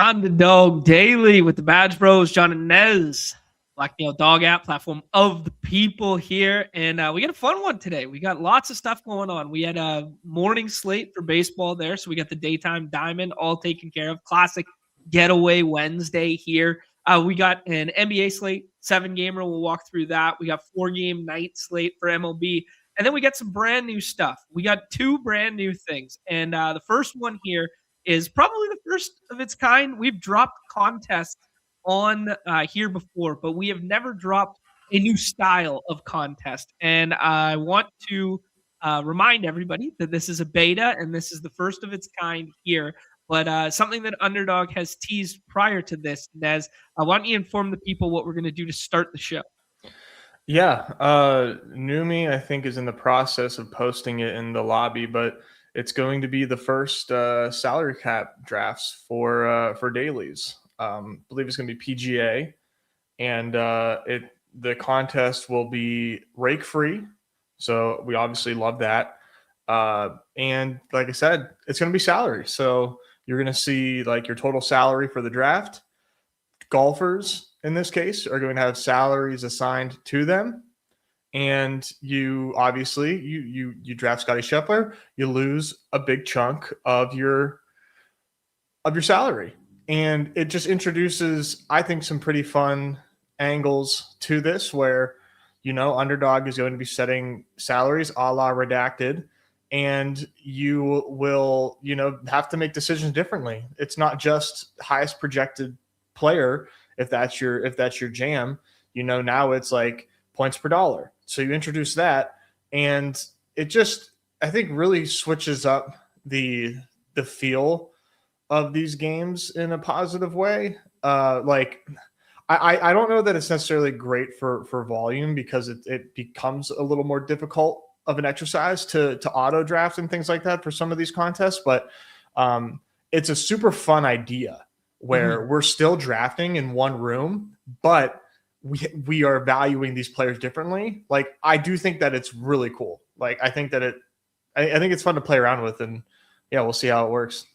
Underdog Daily with the Badge Bros, Jon and Nez, Black Nail Dog app platform of the people here. And we got a fun one today. We got lots of stuff going on. We had a morning slate for baseball there. So we got the daytime diamond all taken care of. Classic getaway Wednesday here. We got an NBA slate, 7-gamer. We'll walk through that. We got 4-game night slate for MLB. And then we got some brand new stuff. We got 2 brand new things. And the first one here is probably the first of its kind. We've dropped contests on here before, but we have never dropped a new style of contest. And I want to remind everybody that this is a beta and this is the first of its kind here. But something that Underdog has teased prior to this, Nez, why don't you inform the people what we're going to do to start the show? Yeah, Numi, I think, is in the process of posting it in the lobby, but it's going to be the first salary cap drafts for dailies. I believe it's going to be PGA, and the contest will be rake free. So we obviously love that. And like I said, it's going to be salary. So you're going to see like your total salary for the draft. Golfers in this case are going to have salaries assigned to them. And you obviously you draft Scotty Scheffler, you lose a big chunk of your salary. And it just introduces, I think, some pretty fun angles to this where, Underdog is going to be setting salaries a la Redacted, and you will, have to make decisions differently. It's not just highest projected player if that's your jam. Now it's like points per dollar. So you introduce that, and it just, I think, really switches up the feel of these games in a positive way. I don't know that it's necessarily great for volume, because it becomes a little more difficult of an exercise to auto draft and things like that for some of these contests. But it's a super fun idea where we're still drafting in one room, but we are valuing these players differently. Like, I do think that it's really cool. Like, I think that I think it's fun to play around with, and yeah, we'll see how it works.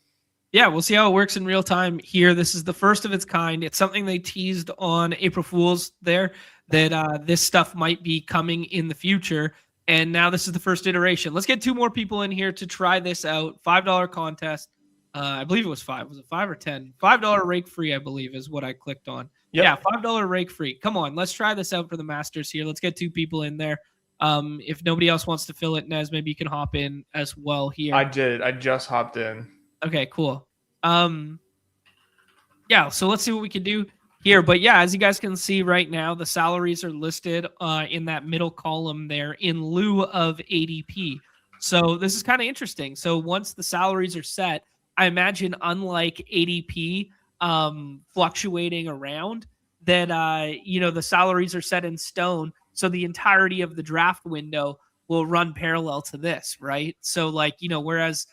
Yeah, we'll see how it works in real time here. This is the first of its kind. It's something they teased on April Fool's there, that this stuff might be coming in the future. And now this is the first iteration. Let's get 2 more people in here to try this out. $5 contest. I believe it was 5. Was it 5 or 10? $5 rake free, I believe, is what I clicked on. Yep. Yeah, $5 rake free. Come on, let's try this out for the Masters here. Let's get 2 people in there. If nobody else wants to fill it, Nez, maybe you can hop in as well here. I did. I just hopped in. Okay, cool. Yeah, so let's see what we can do here. But yeah, as you guys can see right now, the salaries are listed in that middle column there in lieu of ADP. So this is kind of interesting. So once the salaries are set, I imagine, unlike ADP fluctuating around, that the salaries are set in stone. So the entirety of the draft window will run parallel to this, right? So whereas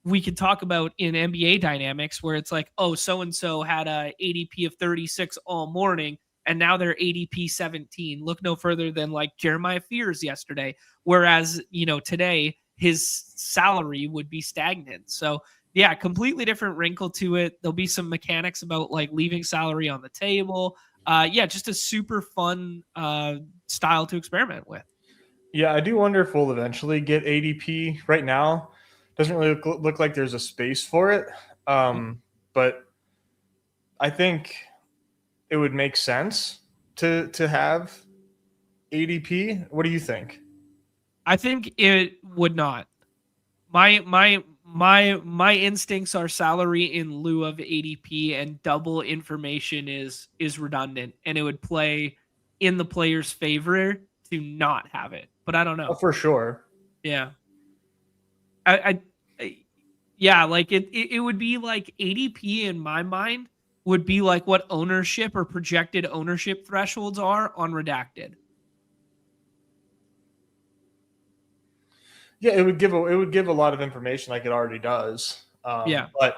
we could talk about in NBA dynamics where it's like, oh, so-and-so had a ADP of 36 all morning, and now they're ADP 17. Look no further than like Jeremiah Fears yesterday. Whereas, today his salary would be stagnant. So yeah, completely different wrinkle to it. There'll be some mechanics about like leaving salary on the table. Just a super fun style to experiment with. Yeah, I do wonder if we'll eventually get ADP. Right now, doesn't really look like there's a space for it. But I think it would make sense to have ADP. What do you think? I think it would not. My instincts are salary in lieu of ADP, and double information is redundant, and it would play in the player's favor to not have it. But I don't know. Oh, for sure. Yeah. Like it would be like ADP in my mind would be like what ownership or projected ownership thresholds are on Redacted. Yeah, it would give a lot of information like it already does. But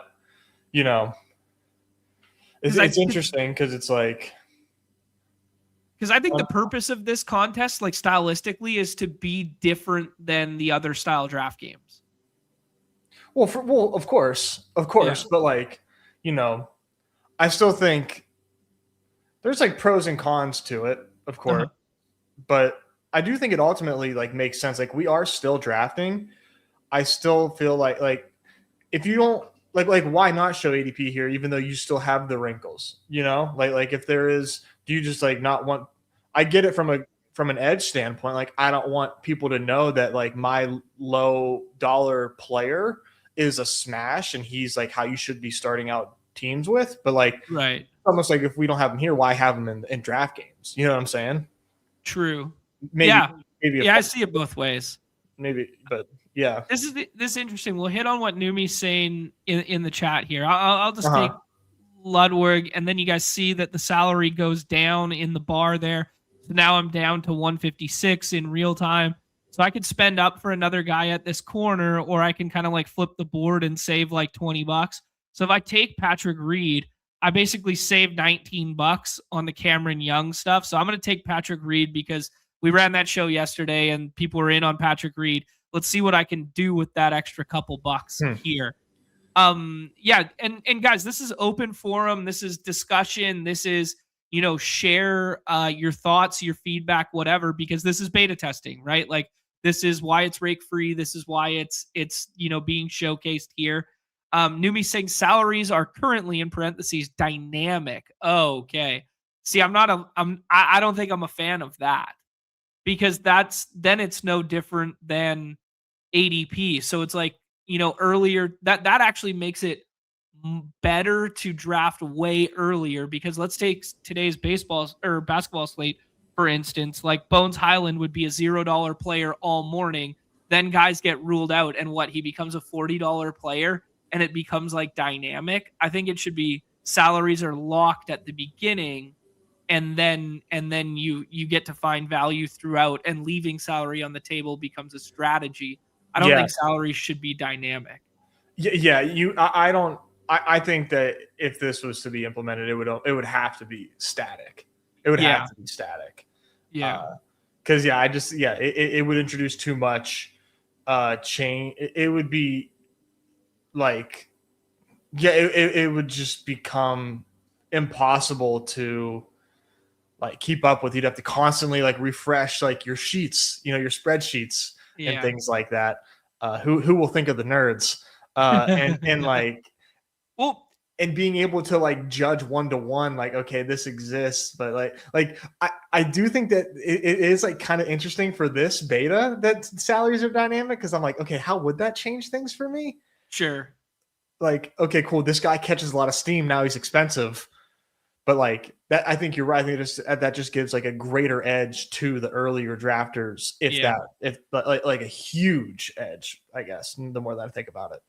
it's interesting because it's like, because I think the purpose of this contest, like stylistically, is to be different than the other style draft games. Well, of course, Yeah. but like, I still think there's like pros and cons to it, of course, but I do think it ultimately like makes sense. Like we are still drafting. I still feel like if you don't like why not show ADP here, even though you still have the wrinkles, like if there is, do you just like not want, I get it from an edge standpoint. Like I don't want people to know that like my low dollar player is a smash and he's like how you should be starting out teams with, but like, Right. almost like if we don't have him here, why have him in draft games? You know what I'm saying? True. Maybe, Yeah, I see it both ways. Maybe, but yeah. This is interesting. We'll hit on what Numi's saying in the chat here. I'll just take Ludwig, and then you guys see that the salary goes down in the bar there. So now I'm down to 156 in real time. So I could spend up for another guy at this corner, or I can kind of like flip the board and save like $20. So if I take Patrick Reed, I basically saved $19 on the Cameron Young stuff. So I'm going to take Patrick Reed because we ran that show yesterday and people were in on Patrick Reed. Let's see what I can do with that extra couple bucks here. Yeah, and guys, this is open forum. This is discussion. This is, share your thoughts, your feedback, whatever, because this is beta testing, right? Like this is why it's rake free. This is why it's being showcased here. Numi saying salaries are currently in parentheses dynamic. Oh, okay. See, I don't think I'm a fan of that because then it's no different than ADP. So it's like, earlier that actually makes it better to draft way earlier because let's take today's basketball slate, for instance, like Bones Highland would be a $0 player all morning. Then guys get ruled out and he becomes a $40 player and it becomes like dynamic. I think it should be salaries are locked at the beginning and then you get to find value throughout, and leaving salary on the table becomes a strategy. I don't think salaries should be dynamic. Yeah. I think that if this was to be implemented, it would have to be static. It would have to be static. Yeah. Because it would introduce too much change. It would be like, it would just become impossible to like keep up with. You'd have to constantly like refresh like your sheets, your spreadsheets and things like that. Who will think of the nerds? And like, well, and being able to like judge 1-to-1, like, okay, this exists, but I do think that it is like kind of interesting for this beta that salaries are dynamic. Cause I'm like, okay, how would that change things for me? Sure. Like, okay, cool. This guy catches a lot of steam. Now he's expensive. But like that, I think you're right. I think that just gives like a greater edge to the earlier drafters, if like a huge edge, I guess, the more that I think about it.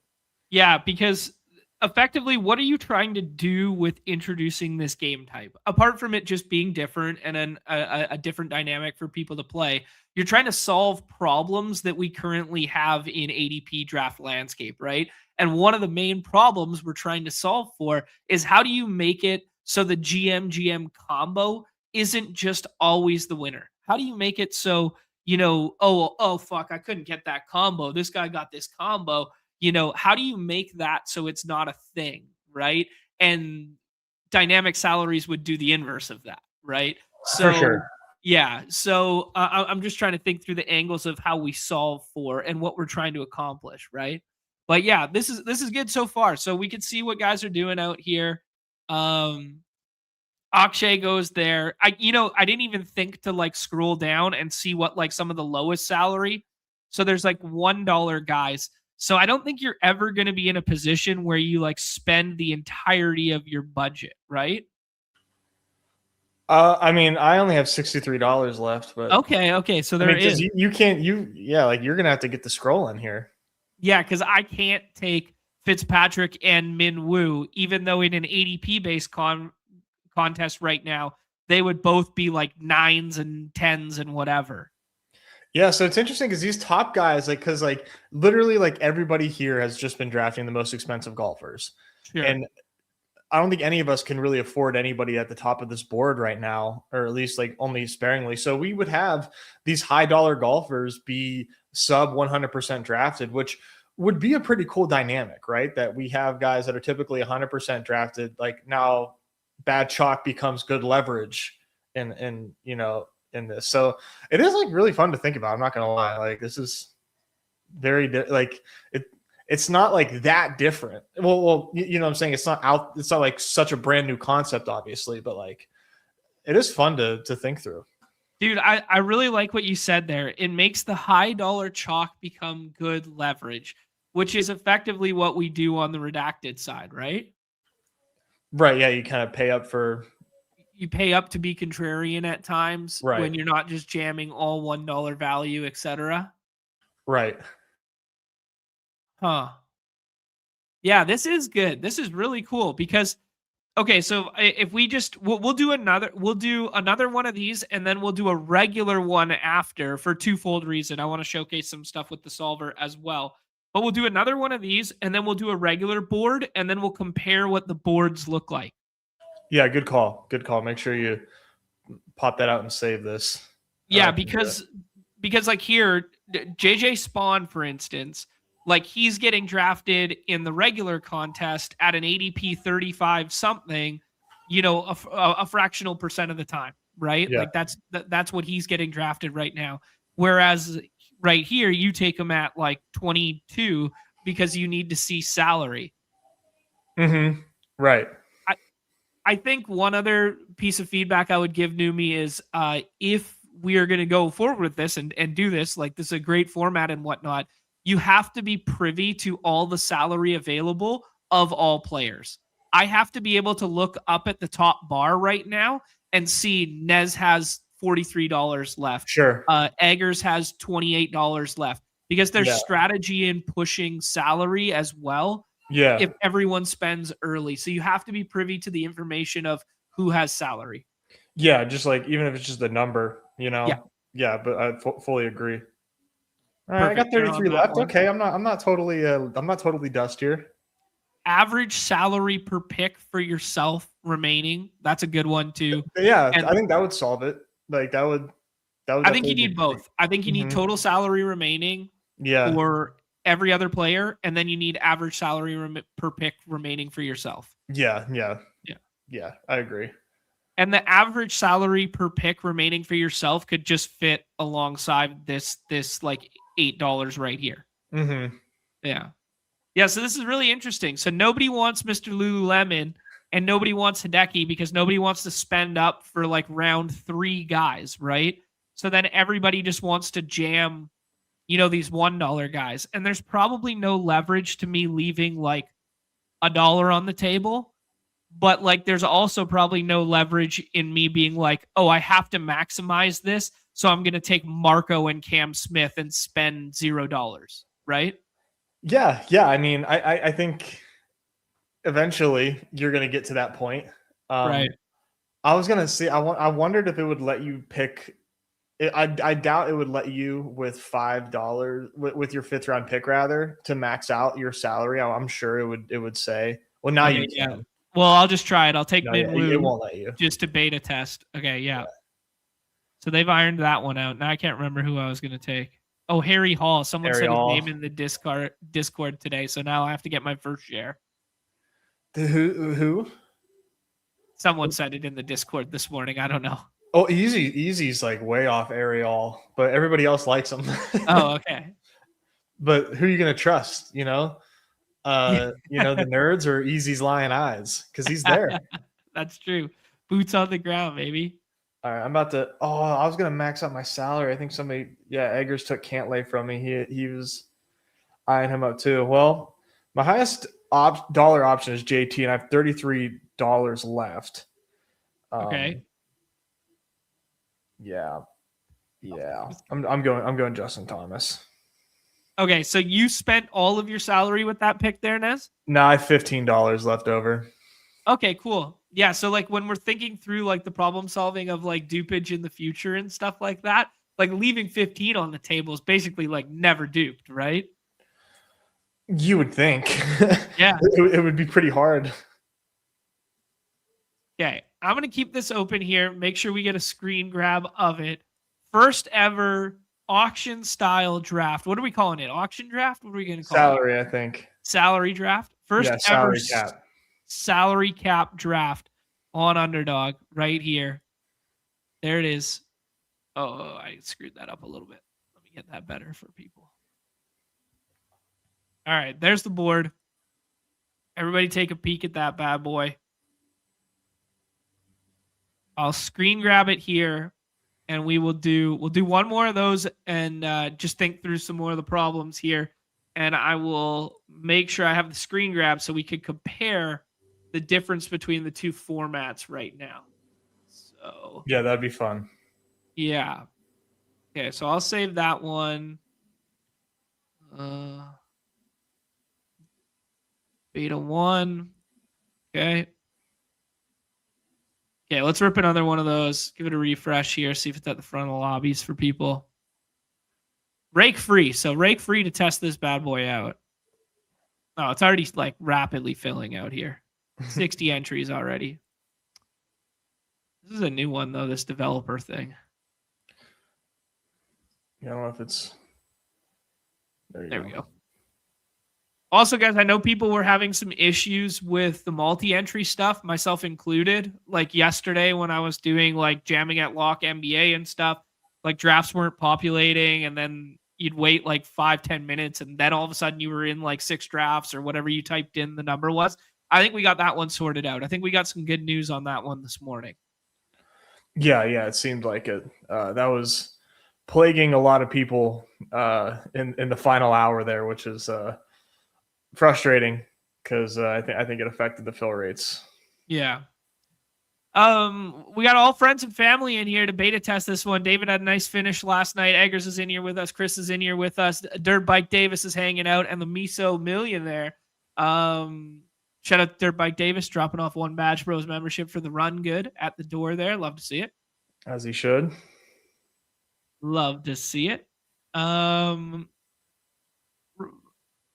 Yeah, because effectively, what are you trying to do with introducing this game type? Apart from it just being different and a different dynamic for people to play, you're trying to solve problems that we currently have in ADP draft landscape, right? And one of the main problems we're trying to solve for is how do you make it so the GM combo isn't just always the winner? How do you make it so, oh, fuck, I couldn't get that combo. This guy got this combo. How do you make that so it's not a thing, right? And dynamic salaries would do the inverse of that, right? So, for sure. Yeah. So I'm just trying to think through the angles of how we solve for and what we're trying to accomplish, right? But yeah, this is good so far. So we can see what guys are doing out here. Akshay goes there. I didn't even think to like scroll down and see what like some of the lowest salary. So there's like $1 guys. So I don't think you're ever going to be in a position where you like spend the entirety of your budget, right? I mean, I only have $63 left, but okay. So there is. You can't. Like you're gonna have to get the scroll in here. Yeah, because I can't take Fitzpatrick and Min Woo, even though in an ADP based contest right now they would both be like 9s and 10s and whatever. Yeah, so it's interesting because these top guys, because literally everybody here has just been drafting the most expensive golfers, and I don't think any of us can really afford anybody at the top of this board right now, or at least only sparingly. So we would have these high dollar golfers be sub 100% drafted, which would be a pretty cool dynamic, right? That we have guys that are typically 100% drafted. Like now bad chalk becomes good leverage in in this. So it is like really fun to think about. I'm not gonna lie. Like this is very like it's not like that different. Well, you know what I'm saying? It's not like such a brand new concept, obviously, but like it is fun to think through. Dude, I really like what you said there. It makes the high dollar chalk become good leverage, which is effectively what we do on the redacted side, right? Right. Yeah. You kind of pay up for. You pay up to be contrarian at times Right. when you're not just jamming all $1 value, etc. Right. Huh. Yeah, this is good. This is really cool because okay, so if we just we'll do another one of these and then we'll do a regular one after for twofold reason. I want to showcase some stuff with the solver as well. But we'll do another one of these and then we'll do a regular board and then we'll compare what the boards look like. Yeah, good call. Good call. Make sure you pop that out and save this. Yeah, because like here, JJ Spawn, for instance, like he's getting drafted in the regular contest at an ADP 35 something, a fractional percent of the time, right? Yeah. Like that's what he's getting drafted right now. Whereas right here, you take him at like 22 because you need to see salary. Mm-hmm. Right. I think one other piece of feedback I would give Numi is if we are going to go forward with this and do this, like this is a great format and whatnot, you have to be privy to all the salary available of all players. I have to be able to look up at the top bar right now and see Nez has $43 left. Sure. Eggers has $28 left because there's strategy in pushing salary as well. Yeah. If everyone spends early. So you have to be privy to the information of who has salary. Yeah, just like even if it's just the number, Yeah. Yeah, but I fully agree. All right, I got 33 left. Okay, I'm not totally dust here. Average salary per pick for yourself remaining. That's a good one too. Yeah, and I think that would solve it. Like that would I think you need both. I think you need total salary remaining for every other player, and then you need average salary per pick remaining for yourself. Yeah, I agree. And the average salary per pick remaining for yourself could just fit alongside this like $8 right here. Mm-hmm. Yeah. So this is really interesting. So nobody wants Mr. Lululemon and nobody wants Hideki because nobody wants to spend up for like round 3 guys, right? So then everybody just wants to jam, these $1 guys. And there's probably no leverage to me leaving like $1 on the table. But like, there's also probably no leverage in me being like, oh, I have to maximize this. So I'm going to take Marco and Cam Smith and spend $0, right? Yeah. I mean, I think eventually you're going to get to that point. Right. I was going to say, I wondered if it would let you pick. I doubt it would let you with $5 with your 5th round pick rather to max out your salary. I'm sure it would say, well, now you can. Yeah. Well, I'll just try it. I'll take Minwoo. It won't let you. Just to beta test. Okay, yeah. So they've ironed that one out. Now I can't remember who I was going to take. Oh, Harry Hall. Someone said his name in the Discord today, so now I have to get my first share. Who? Someone said it in the Discord this morning. I don't know. Oh, Easy's like way off Ariel, but everybody else likes him. Oh, okay. But who are you going to trust, the nerds or Easy's lying eyes because he's there. That's true. Boots on the ground, baby. All right, I'm about to. Oh, I was gonna max out my salary. I think Eggers took Cantlay from me. He was eyeing him up too. Well, my highest dollar option is JT, and I have $33 left. Okay. Yeah. I'm going Justin Thomas. Okay, so you spent all of your salary with that pick there, Nez? No, I have $15 left over. Okay, cool. Yeah, so like when we're thinking through like the problem solving of like dupage in the future and stuff like that, like leaving 15 on the table is basically like never duped, right? You would think. Yeah. It would be pretty hard. Okay, I'm going to keep this open here. Make sure we get a screen grab of it. First ever auction style draft. What are we calling it? Auction draft? What are we going to call salary, it? I think. Salary draft. First ever salary cap. Salary cap draft. on Underdog right here. There it is. Oh, I screwed that up a little bit. Let me get that better for people. All right, there's the board. Everybody take a peek at that bad boy. I'll screen grab it here, and we'll do one more of those and just think through some more of the problems here. And I will make sure I have the screen grab so we can compare the difference between the two formats right now. So yeah, that'd be fun. Yeah. Okay, so I'll save that one. Beta 1. Okay. Okay, let's rip another one of those. Give it a refresh here. See if it's at the front of the lobbies for people. Rake free. So rake free to test this bad boy out. Oh, it's already like rapidly filling out here. 60 entries already. This is a new one though, this developer thing. I don't know if it's... There we go. Also, guys, I know people were having some issues with the multi-entry stuff, myself included. Like yesterday when I was doing like jamming at lock NBA and stuff, like drafts weren't populating, and then you'd wait like 5-10 minutes, and then all of a sudden you were in like 6 drafts or whatever you typed in the number was. I think we got that one sorted out. I think we got some good news on that one this morning. Yeah, it seemed like it. That was plaguing a lot of people in the final hour there, which is frustrating because I think it affected the fill rates. Yeah. We got all friends and family in here to beta test this one. David had a nice finish last night. Eggers is in here with us. Chris is in here with us. Dirt Bike Davis is hanging out, and the Miso Millionaire. Shout out Dirt Bike Davis dropping off 1 Badge Bros membership for the Run Good at the door there. Love to see it. As he should. Love to see it.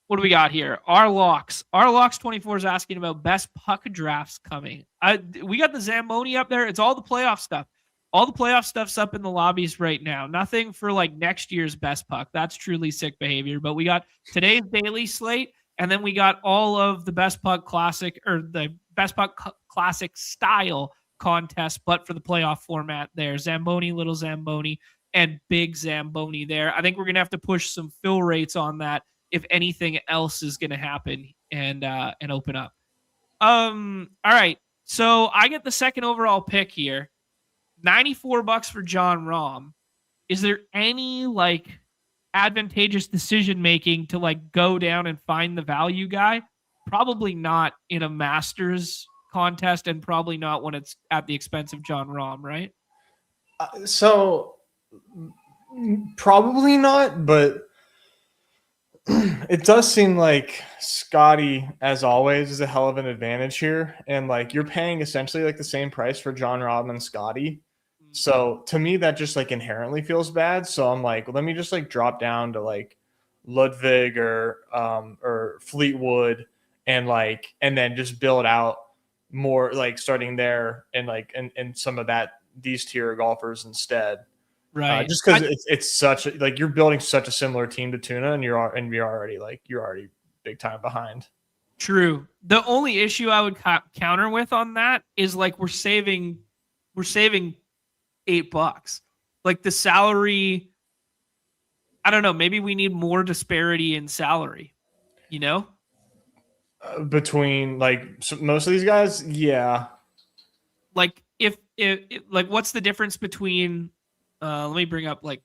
What do we got here? Rlocks 24 is asking about best puck drafts coming. We got the Zamboni up there. It's all the playoff stuff. All the playoff stuff's up in the lobbies right now. Nothing for like next year's best puck. That's truly sick behavior. But we got today's daily slate, and then we got all of the best puck classic or the best puck classic style contest, but for the playoff format there. Zamboni, little Zamboni, and big Zamboni there. I think we're going to have to push some fill rates on that if anything else is going to happen and open up. All right. So I get the second overall pick here. $94 for Jon Rahm. Is there any like advantageous decision making to like go down and find the value guy? Probably not in a Masters contest, and probably not when it's at the expense of Jon Rahm, right? So probably not, but it does seem like Scotty, as always, is a hell of an advantage here. And like you're paying essentially like the same price for Jon Rahm and Scotty. So to me, that just like inherently feels bad. So I'm like, let me just like drop down to like Ludwig or Fleetwood and then just build out more, like starting there and like and some of these tier golfers instead. Right. Just because it's such like you're building such a similar team to Tuna, and you're already big time behind. True. The only issue I would counter with on that is like we're saving $8. Like the salary, I don't know. Maybe we need more disparity in salary. You know, between like most of these guys, yeah. Like if like what's the difference between? Let me bring up like,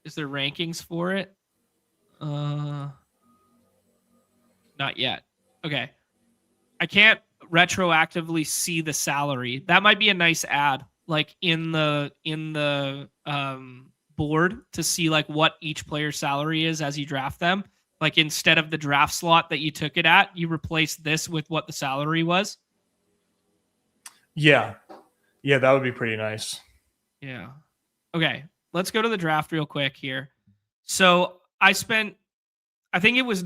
is there rankings for it? Not yet. Okay. I can't retroactively see the salary. That might be a nice add, like in the board to see like what each player's salary is as you draft them. Like instead of the draft slot that you took it at, you replace this with what the salary was. Yeah. Yeah, that would be pretty nice. Yeah. Okay, let's go to the draft real quick here. So I think it was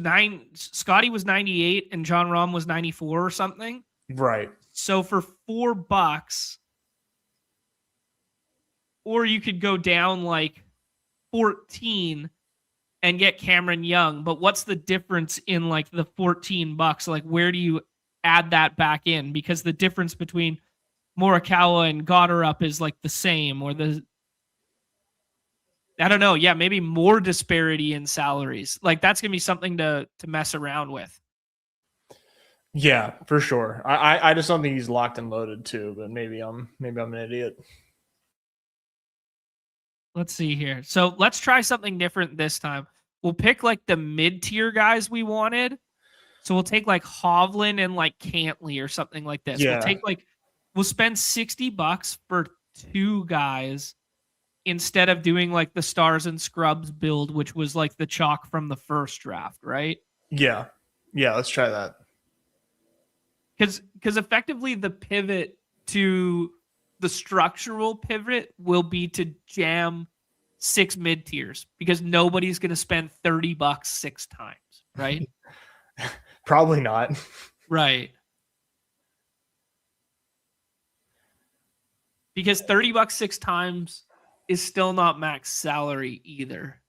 Scotty was 98 and Jon Rahm was 94 or something. Right. So for $4, or you could go down like 14 and get Cameron Young. But what's the difference in like the $14? Like where do you add that back in? Because the difference between Morikawa and Goddard is like the same, or I don't know. Yeah, maybe more disparity in salaries. Like that's gonna be something to mess around with. Yeah, for sure. I just don't think he's locked and loaded too, but maybe I'm an idiot. Let's see here. So let's try something different this time. We'll pick like the mid-tier guys we wanted. So we'll take like Hovland and like Cantley or something like this. Yeah. We'll spend $60 for 2 guys instead of doing like the stars and scrubs build, which was like the chalk from the first draft, right? Yeah. Yeah, let's try that. Because effectively the pivot to the structural pivot will be to jam 6 mid tiers because nobody's going to spend $30 6 times, right? Probably not. Right. Because $30 6 times is still not max salary either.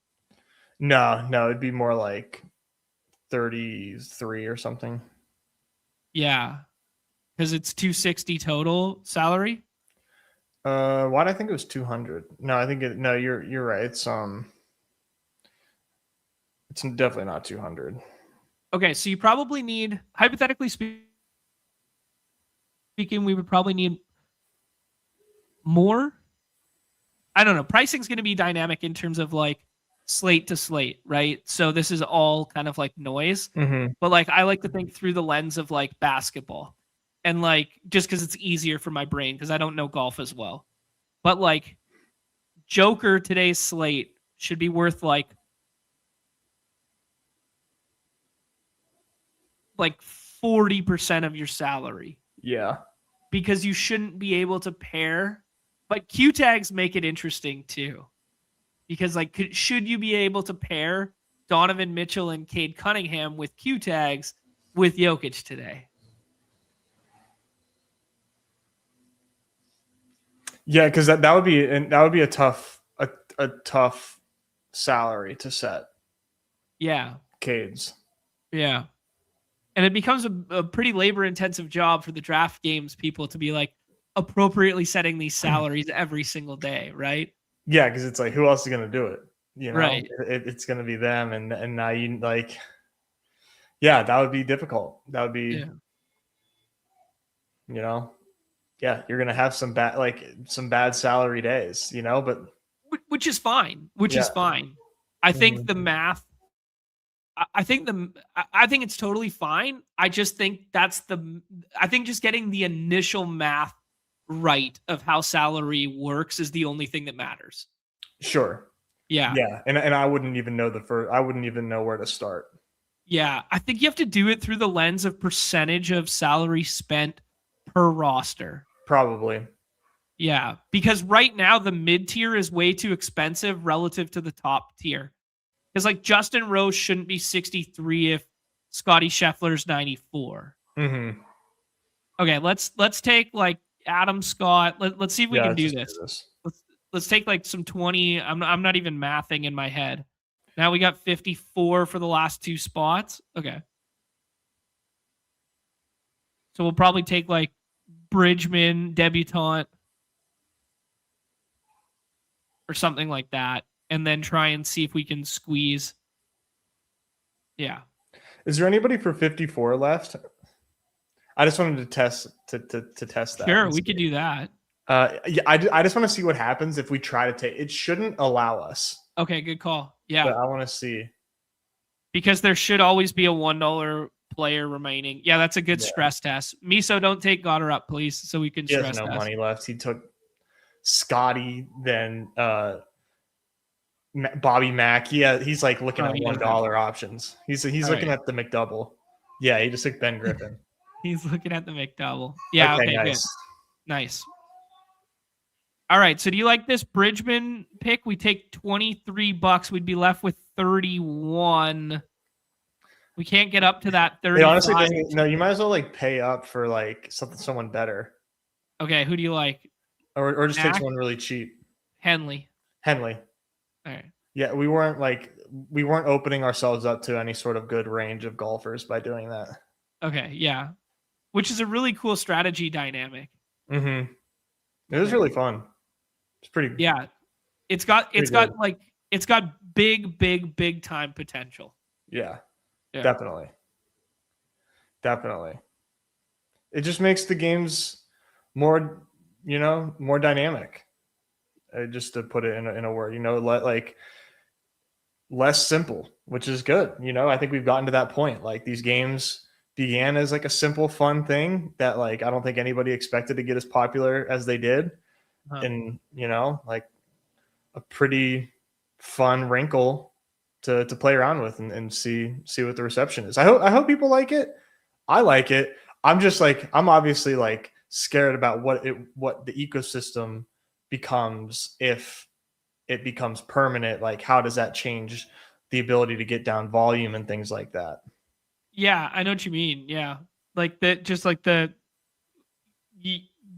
No, it'd be more like 33 or something. Yeah. Because it's 260 total salary. Why did I think it was 200? No, I think no, you're right. It's definitely not 200. Okay, so you probably need, hypothetically speaking, we would probably need more. I don't know. Pricing's going to be dynamic in terms of like slate to slate, right? So this is all kind of like noise. Mm-hmm. But like I like to think through the lens of like basketball. And like just because it's easier for my brain because I don't know golf as well. But like Joker today's slate should be worth like 40% of your salary. Yeah. Because you shouldn't be able to pair. But Q tags make it interesting too. Because like should you be able to pair Donovan Mitchell and Cade Cunningham with Q tags with Jokic today? Yeah, because that would be a tough salary to set. Yeah. Cade's. Yeah. And it becomes a pretty labor intensive job for the draft games people to be like appropriately setting these salaries every single day, right? Yeah, because it's like who else is gonna do it? You know, right. It's gonna be them, and now you like, yeah, that would be difficult. That would be, you know, yeah, you're gonna have some bad salary days, you know, but which is fine. Is fine. I think the math. I think it's totally fine. I just think I think just getting the initial math right of how salary works is the only thing that matters. Sure. Yeah. Yeah. And I wouldn't even know I wouldn't even know where to start. Yeah. I think you have to do it through the lens of percentage of salary spent per roster. Probably. Yeah. Because right now the mid tier is way too expensive relative to the top tier. Because like Justin Rose shouldn't be 63 if Scotty Scheffler's 94. Mm-hmm. Okay, let's take like Adam Scott. Let's see if we can do this. Let's take like some 20. I'm not even mathing in my head. Now we got 54 for the last 2 spots. Okay. So we'll probably take like Bridgman, debutante, or something like that. And then try and see if we can squeeze. Yeah. Is there anybody for 54 left? I just wanted to test that. Sure, we could do that. Yeah, I just want to see what happens if we try to take. It shouldn't allow us. Okay, good call. Yeah, but I want to see because there should always be a $1 player remaining. Yeah, that's a good stress test. Miso, don't take Goddard up, please, so we can stress test. He has no money left. He took Scotty, then Bobby Mack. Yeah, he's like looking at $1 options. He's looking at the McDouble. Yeah, he just took Ben Griffin. He's looking at the McDouble. Yeah, okay, nice. Good. Nice. All right, so do you like this Bridgman pick? We take $23. We'd be left with 31. We can't get up to that 30. Honestly doesn't. No, you might as well like pay up for like someone better. Okay, who do you like? Or just take someone really cheap. Henley. All right. Yeah, we weren't opening ourselves up to any sort of good range of golfers by doing that. Okay, yeah. Which is a really cool strategy dynamic. Mm-hmm. It was really fun. It's pretty. Yeah. It's got good. like it's got big time potential. Yeah, Yeah. definitely. Definitely. It just makes the games more, more dynamic. Just to put it in a word, like less simple, which is good. I think we've gotten to that point. Like these games began as like a simple, fun thing that like I don't think anybody expected to get as popular as they did. And like a pretty fun wrinkle to play around with and see what the reception is. I hope people like it. I like it. I'm just like I'm obviously like scared about what the ecosystem becomes if it becomes permanent. Like how does that change the ability to get down volume and things like that? Yeah, I know what you mean. Yeah. Like that, just like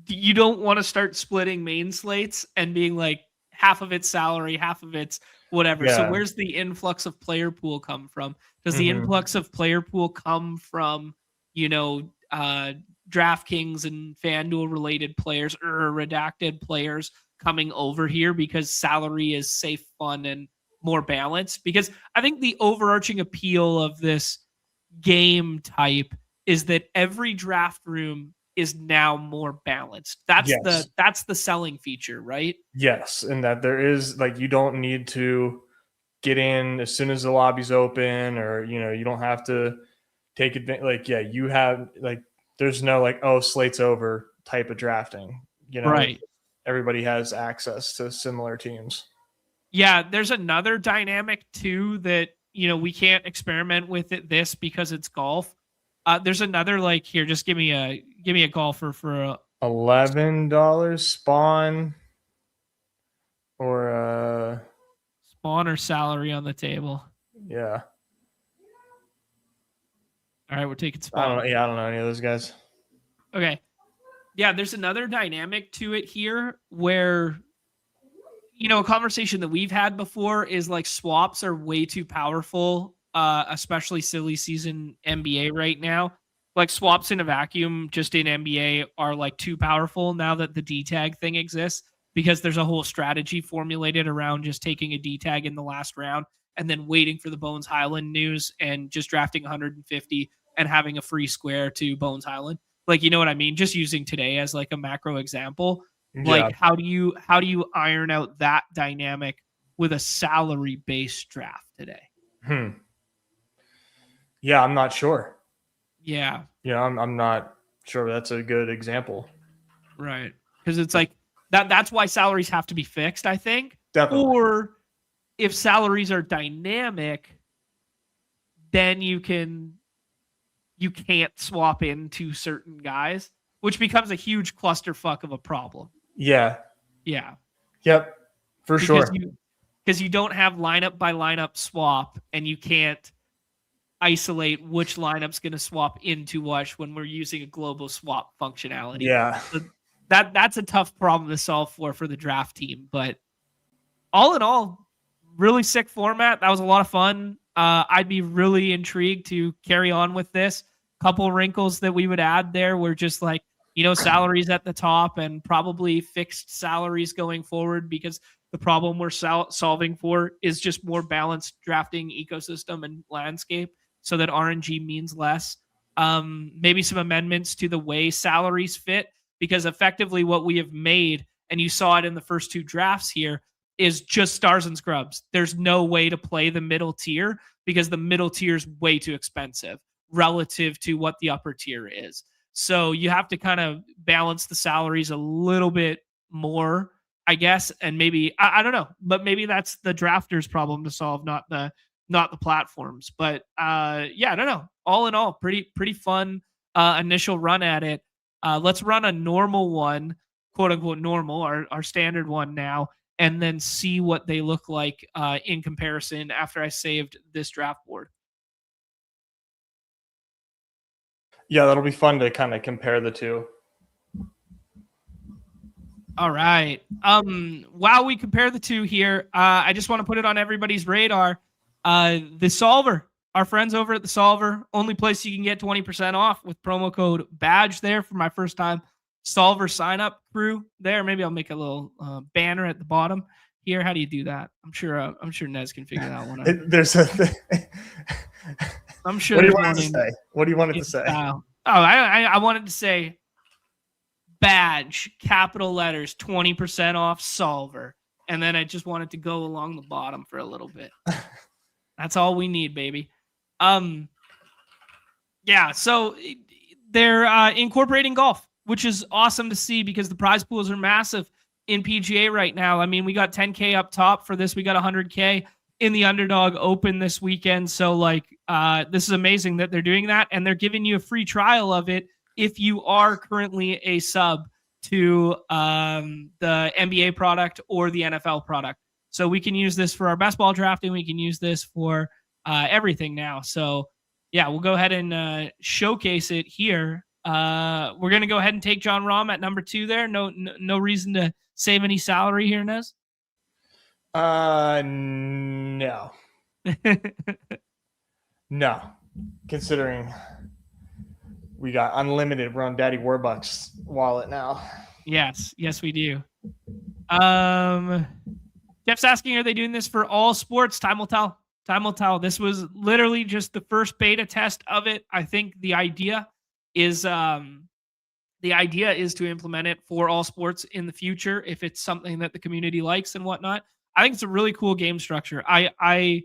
you don't want to start splitting main slates and being like half of it's salary, half of it's whatever. So Yeah. where's the influx of player pool come from? Does the Mm-hmm. influx of player pool come from, DraftKings and FanDuel related players or redacted players coming over here because salary is safe, fun, and more balanced? Because I think the overarching appeal of this game type is that every draft room is now more balanced. Yes. That's the selling feature, right? Yes. And that there is like, you don't need to get in as soon as the lobby's open, or, you don't have to take advantage. Like, yeah, you have like, there's no like, oh, slate's over type of drafting, Right. everybody has access to similar teams. Yeah, there's another dynamic too that we can't experiment with this because it's golf. There's another like here. Just give me a golfer for a $11 spawn or spawn or salary on the table. yeah. All right, we're taking I don't spawn. know. Yeah, I don't know any of those guys. Okay. Yeah, there's another dynamic to it here where a conversation that we've had before is like swaps are way too powerful, especially silly season NBA right now. Like swaps in a vacuum just in NBA are like too powerful now that the D tag thing exists, because there's a whole strategy formulated around just taking a D tag in the last round and then waiting for the Bones Highland news and just drafting 150 and having a free square to Bones Highland. Like, you know what I mean? Just using today as like a macro example. Yeah. Like how do you iron out that dynamic with a salary based draft today? Yeah, I'm not sure. Yeah. I'm not sure that's a good example. Right. Because it's like that's why salaries have to be fixed, I think. Definitely. Or if salaries are dynamic, then you can't swap into certain guys, which becomes a huge clusterfuck of a problem. Yeah. Yeah. Yep. For sure. Because you don't have lineup by lineup swap, and you can't isolate which lineup's going to swap into which when we're using a global swap functionality. Yeah. So that's a tough problem to solve for the draft team. But all in all, really sick format. That was a lot of fun. I'd be really intrigued to carry on with this. Couple wrinkles that we would add there were just like, salaries at the top and probably fixed salaries going forward, because the problem we're solving for is just more balanced drafting ecosystem and landscape so that RNG means less. Maybe some amendments to the way salaries fit, because effectively what we have made, and you saw it in the first two drafts here, is just stars and scrubs. There's no way to play the middle tier because the middle tier is way too expensive relative to what the upper tier is. So you have to kind of balance the salaries a little bit more, I guess. And maybe, I don't know, but maybe that's the drafters' problem to solve, not the platforms. But yeah, I don't know. All in all, pretty fun initial run at it. Let's run a normal one, quote unquote normal, our standard one now, and then see what they look like in comparison after I saved this draft board. Yeah, that'll be fun to kind of compare the two. All right. While we compare the two here, I just want to put it on everybody's radar. The Solver, our friends over at the Solver, only place you can get 20% off with promo code BADGE there for my first time Solver sign up crew there. Maybe I'll make a little banner at the bottom here. How do you do that? I'm sure Nez can figure that one out. There's a. I'm sure What do you there's want one it to in, say? What do you want it in to say? style. Oh, I wanted to say badge, capital letters, 20% off Solver. And then I just wanted to go along the bottom for a little bit. That's all we need, baby. Yeah, so they're incorporating golf, which is awesome to see because the prize pools are massive in PGA right now. I mean, we got 10K up top for this. We got 100K in the Underdog Open this weekend. So, this is amazing that they're doing that, and they're giving you a free trial of it if you are currently a sub to the NBA product or the NFL product. So we can use this for our best ball drafting. We can use this for everything now. So, yeah, we'll go ahead and showcase it here. We're going to go ahead and take Jon Rahm at number 2 there. No reason to save any salary here, Nez? No. No. Considering we got unlimited, we're on Daddy Warbucks wallet now. Yes, we do. Jeff's asking, are they doing this for all sports? Time will tell. This was literally just the first beta test of it. I think the idea is to implement it for all sports in the future if it's something that the community likes and whatnot. I think it's a really cool game structure. I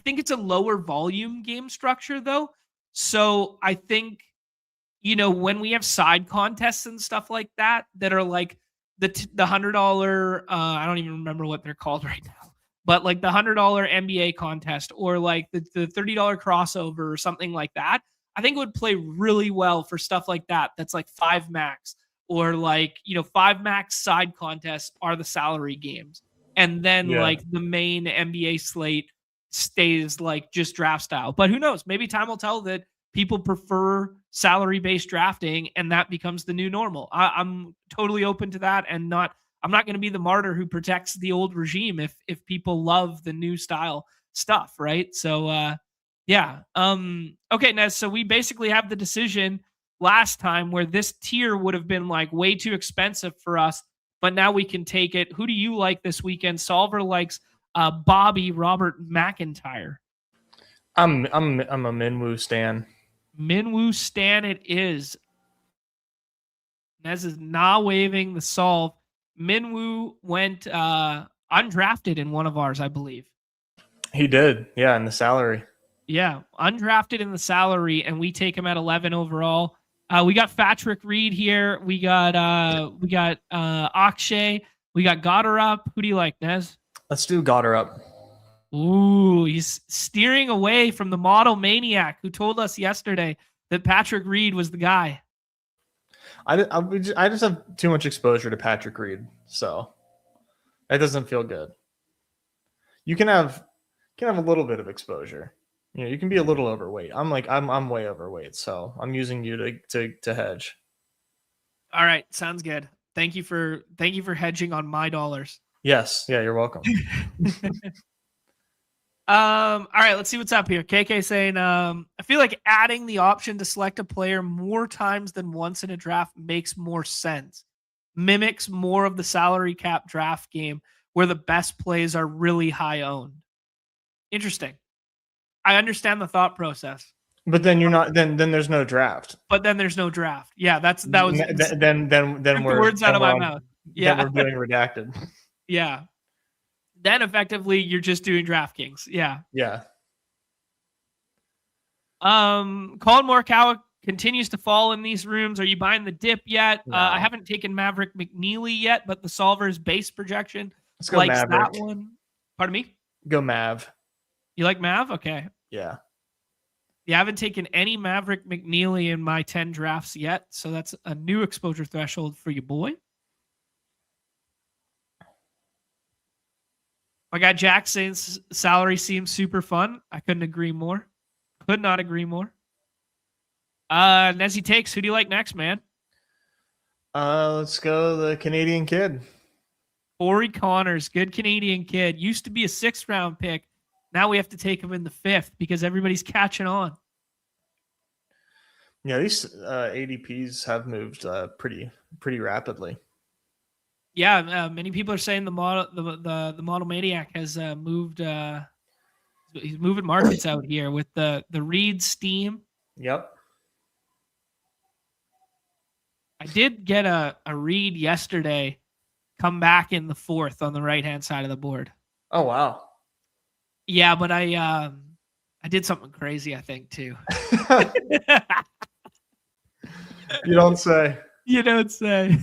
think it's a lower volume game structure though. So I think, when we have side contests and stuff like that are like the $100, I don't even remember what they're called right now, but like the $100 NBA contest or like the $30 crossover or something like that, I think it would play really well for stuff like that. That's like 5 max or 5 max side contests are the salary games. And then like the main NBA slate stays like just draft style. But who knows? Maybe time will tell that people prefer salary-based drafting and that becomes the new normal. I'm totally open to that and I'm not going to be the martyr who protects the old regime if people love the new style stuff, right? So yeah. Okay, Nez, so we basically have the decision last time where this tier would have been like way too expensive for us, but now we can take it. Who do you like this weekend? Solver likes Bobby Robert McIntyre. I'm a Minwoo stan. Minwoo stan it is. Nez is not waving the solve. Minwoo went undrafted in one of ours, I believe. He did, yeah, in the salary. Yeah, undrafted in the salary, and we take him at 11 overall. We got Patrick Reed here. We got Akshay. We got Goddard. Who do you like, Nez? Let's do Goddard. Ooh, he's steering away from the model maniac who told us yesterday that Patrick Reed was the guy. I just have too much exposure to Patrick Reed, so that doesn't feel good. You can have a little bit of exposure. You can be a little overweight. I'm way overweight, so I'm using you to hedge. All right, sounds good. Thank you for hedging on my dollars. Yes, yeah, you're welcome. All right, let's see what's up here. KK saying, I feel like adding the option to select a player more times than once in a draft makes more sense. Mimics more of the salary cap draft game where the best plays are really high owned. Interesting. I understand the thought process. But then you're not. Then there's no draft. But then there's no draft. Yeah, that was. Then we're words out of my mouth. Yeah, then we're doing redacted. Yeah. Then effectively you're just doing DraftKings. Yeah. Yeah. Colin Morikawa continues to fall in these rooms. Are you buying the dip yet? No. I haven't taken Maverick McNeely yet, but the Solver's base projection likes Maverick. That one. Pardon me? Go Mav. You like Mav? Okay. Yeah. Yeah, I haven't taken any Maverick McNeely in my 10 drafts yet, so that's a new exposure threshold for you, boy. My guy Jack saying salary seems super fun. I couldn't agree more. Could not agree more. Nezzy takes. Who do you like next, man? Let's go the Canadian kid. Corey Connors, good Canadian kid. Used to be a 6th round pick. Now we have to take him in the 5th because everybody's catching on. Yeah, these ADPs have moved pretty rapidly. Yeah, many people are saying the model maniac has moved. He's moving markets out here with the Reed Steam. Yep. I did get a Reed yesterday. Come back in the fourth on the right hand side of the board. Oh wow. Yeah, but I did something crazy, I think, too. You don't say. You don't say.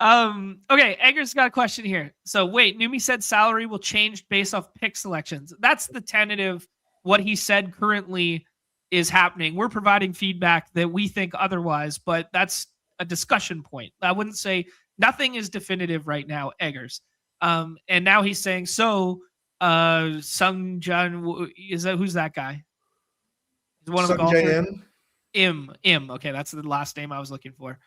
Okay, Edgar's got a question here. So wait, Numi said salary will change based off pick selections. That's the tentative. What he said currently is happening. We're providing feedback that we think otherwise, but that's a discussion point. I wouldn't say nothing is definitive right now, Eggers. And now he's saying, so Sung Jun, who's that guy? Is one of the golfers? Im. Okay, that's the last name I was looking for.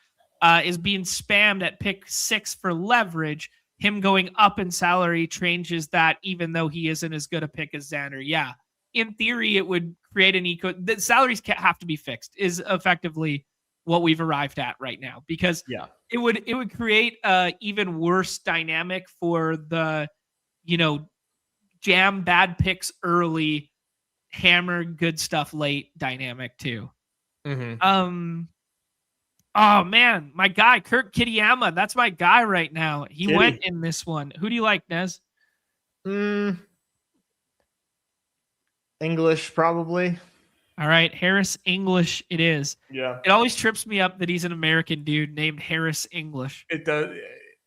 Is being spammed at pick 6 for leverage. Him going up in salary changes that, even though he isn't as good a pick as Xander. Yeah, in theory, it would create an the salaries have to be fixed. Is effectively what we've arrived at right now, because it would create a even worse dynamic for the jam bad picks early, hammer good stuff late dynamic too. Mm-hmm. Oh man, my guy Kurt Kitayama, that's my guy right now. He went in this one. Who do you like, Nez? English, probably. All right, Harris English it is. Yeah. It always trips me up that he's an American dude named Harris English. It does.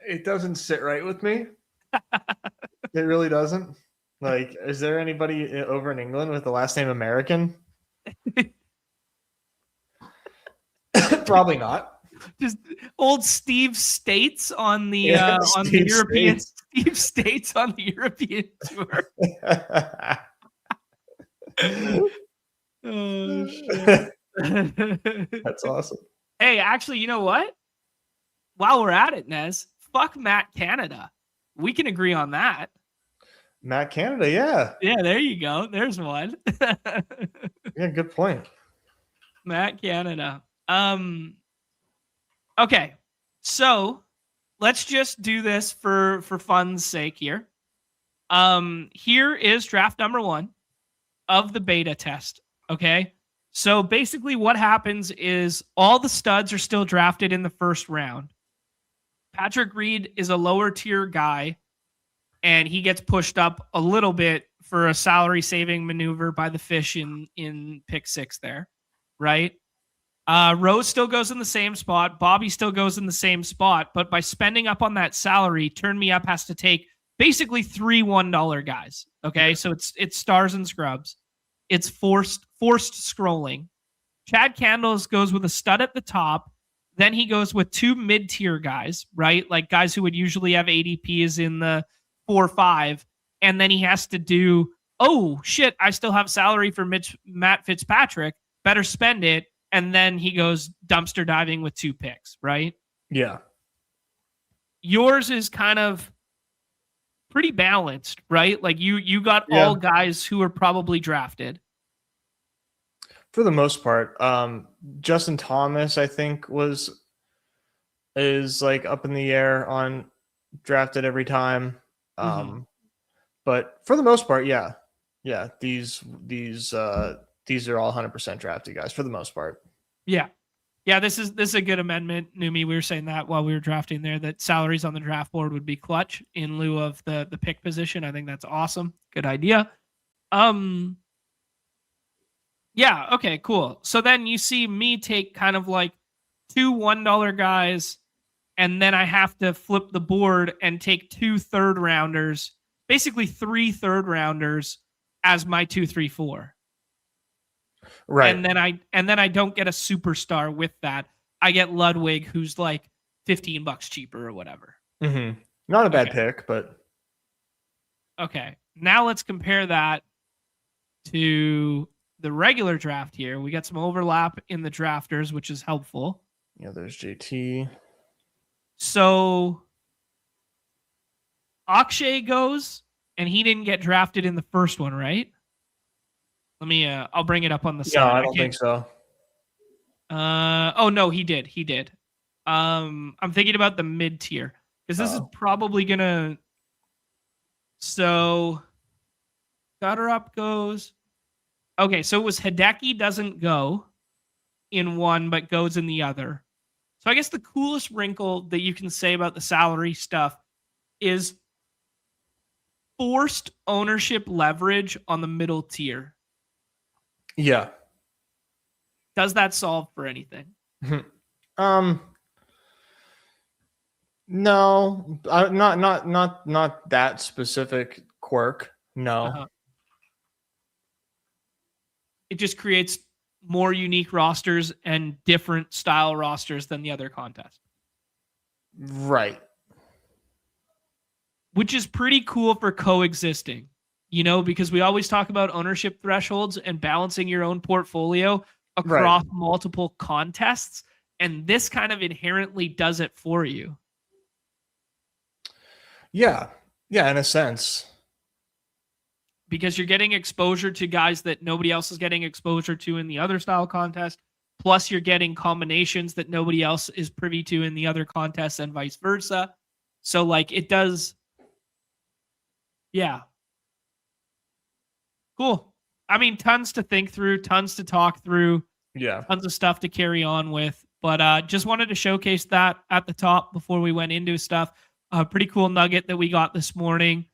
It doesn't sit right with me. It really doesn't. Like, is there anybody over in England with the last name American? Probably not. Just old Steve States on the the European Steve States on the European tour. Oh shit. That's awesome. Hey, actually, you know what? While we're at it, Nez, fuck Matt Canada. We can agree on that. Matt Canada, yeah. Yeah, there you go. There's one. Yeah, good point. Matt Canada. Okay. So let's just do this for fun's sake here. Here is draft number 1 of the beta test. Okay. So basically what happens is all the studs are still drafted in the first round. Patrick Reed is a lower tier guy, and he gets pushed up a little bit for a salary saving maneuver by the fish in pick 6 there. Right. Rose still goes in the same spot. Bobby still goes in the same spot. But by spending up on that salary, Turn Me Up has to take basically 3 $1 guys. Okay, so it's stars and scrubs. It's forced scrolling. Chad Candles goes with a stud at the top. Then he goes with 2 mid-tier guys, right? Like guys who would usually have ADPs in the 4 or 5. And then he has to do, oh, shit, I still have salary for Matt Fitzpatrick. Better spend it. And then he goes dumpster diving with 2 picks, right? Yeah. Yours is kind of pretty balanced, right? Like you got all guys who are probably drafted. For the most part. Justin Thomas, I think, is like up in the air on drafted every time. But for the most part, yeah. Yeah, these are all 100% drafted guys for the most part. Yeah. Yeah, this is a good amendment, Numi. We were saying that while we were drafting there, that salaries on the draft board would be clutch in lieu of the pick position. I think that's awesome. Good idea. Yeah, okay, cool. So then you see me take kind of like 2 $1 guys, and then I have to flip the board and take 2 third rounders, basically 3 third rounders as my 2, 3, 4. Right. And then I don't get a superstar with that. I get Ludwig, who's like $15 cheaper or whatever. Mm-hmm. Not a bad pick, but okay. Now let's compare that to the regular draft here. We got some overlap in the drafters, which is helpful. Yeah, there's JT. So Akshay goes, and he didn't get drafted in the first one, right? Let me I'll bring it up on the side. No, I don't think so. Oh no, he did. I'm thinking about the mid tier because this is probably gonna. So, gutter up goes. Okay, so it was Hideki doesn't go in one, but goes in the other. So I guess the coolest wrinkle that you can say about the salary stuff is forced ownership leverage on the middle tier. Yeah. Does that solve for anything? No, not that specific quirk. No. Uh-huh. It just creates more unique rosters and different style rosters than the other contest. Right. Which is pretty cool for coexisting, because we always talk about ownership thresholds and balancing your own portfolio across multiple contests. And this kind of inherently does it for you. Yeah. Yeah, in a sense. Because you're getting exposure to guys that nobody else is getting exposure to in the other style contest. Plus, you're getting combinations that nobody else is privy to in the other contests and vice versa. So, it does. Yeah. Cool. I mean, tons to think through, tons to talk through. Yeah. Tons of stuff to carry on with. But just wanted to showcase that at the top before we went into stuff. Pretty cool nugget that we got this morning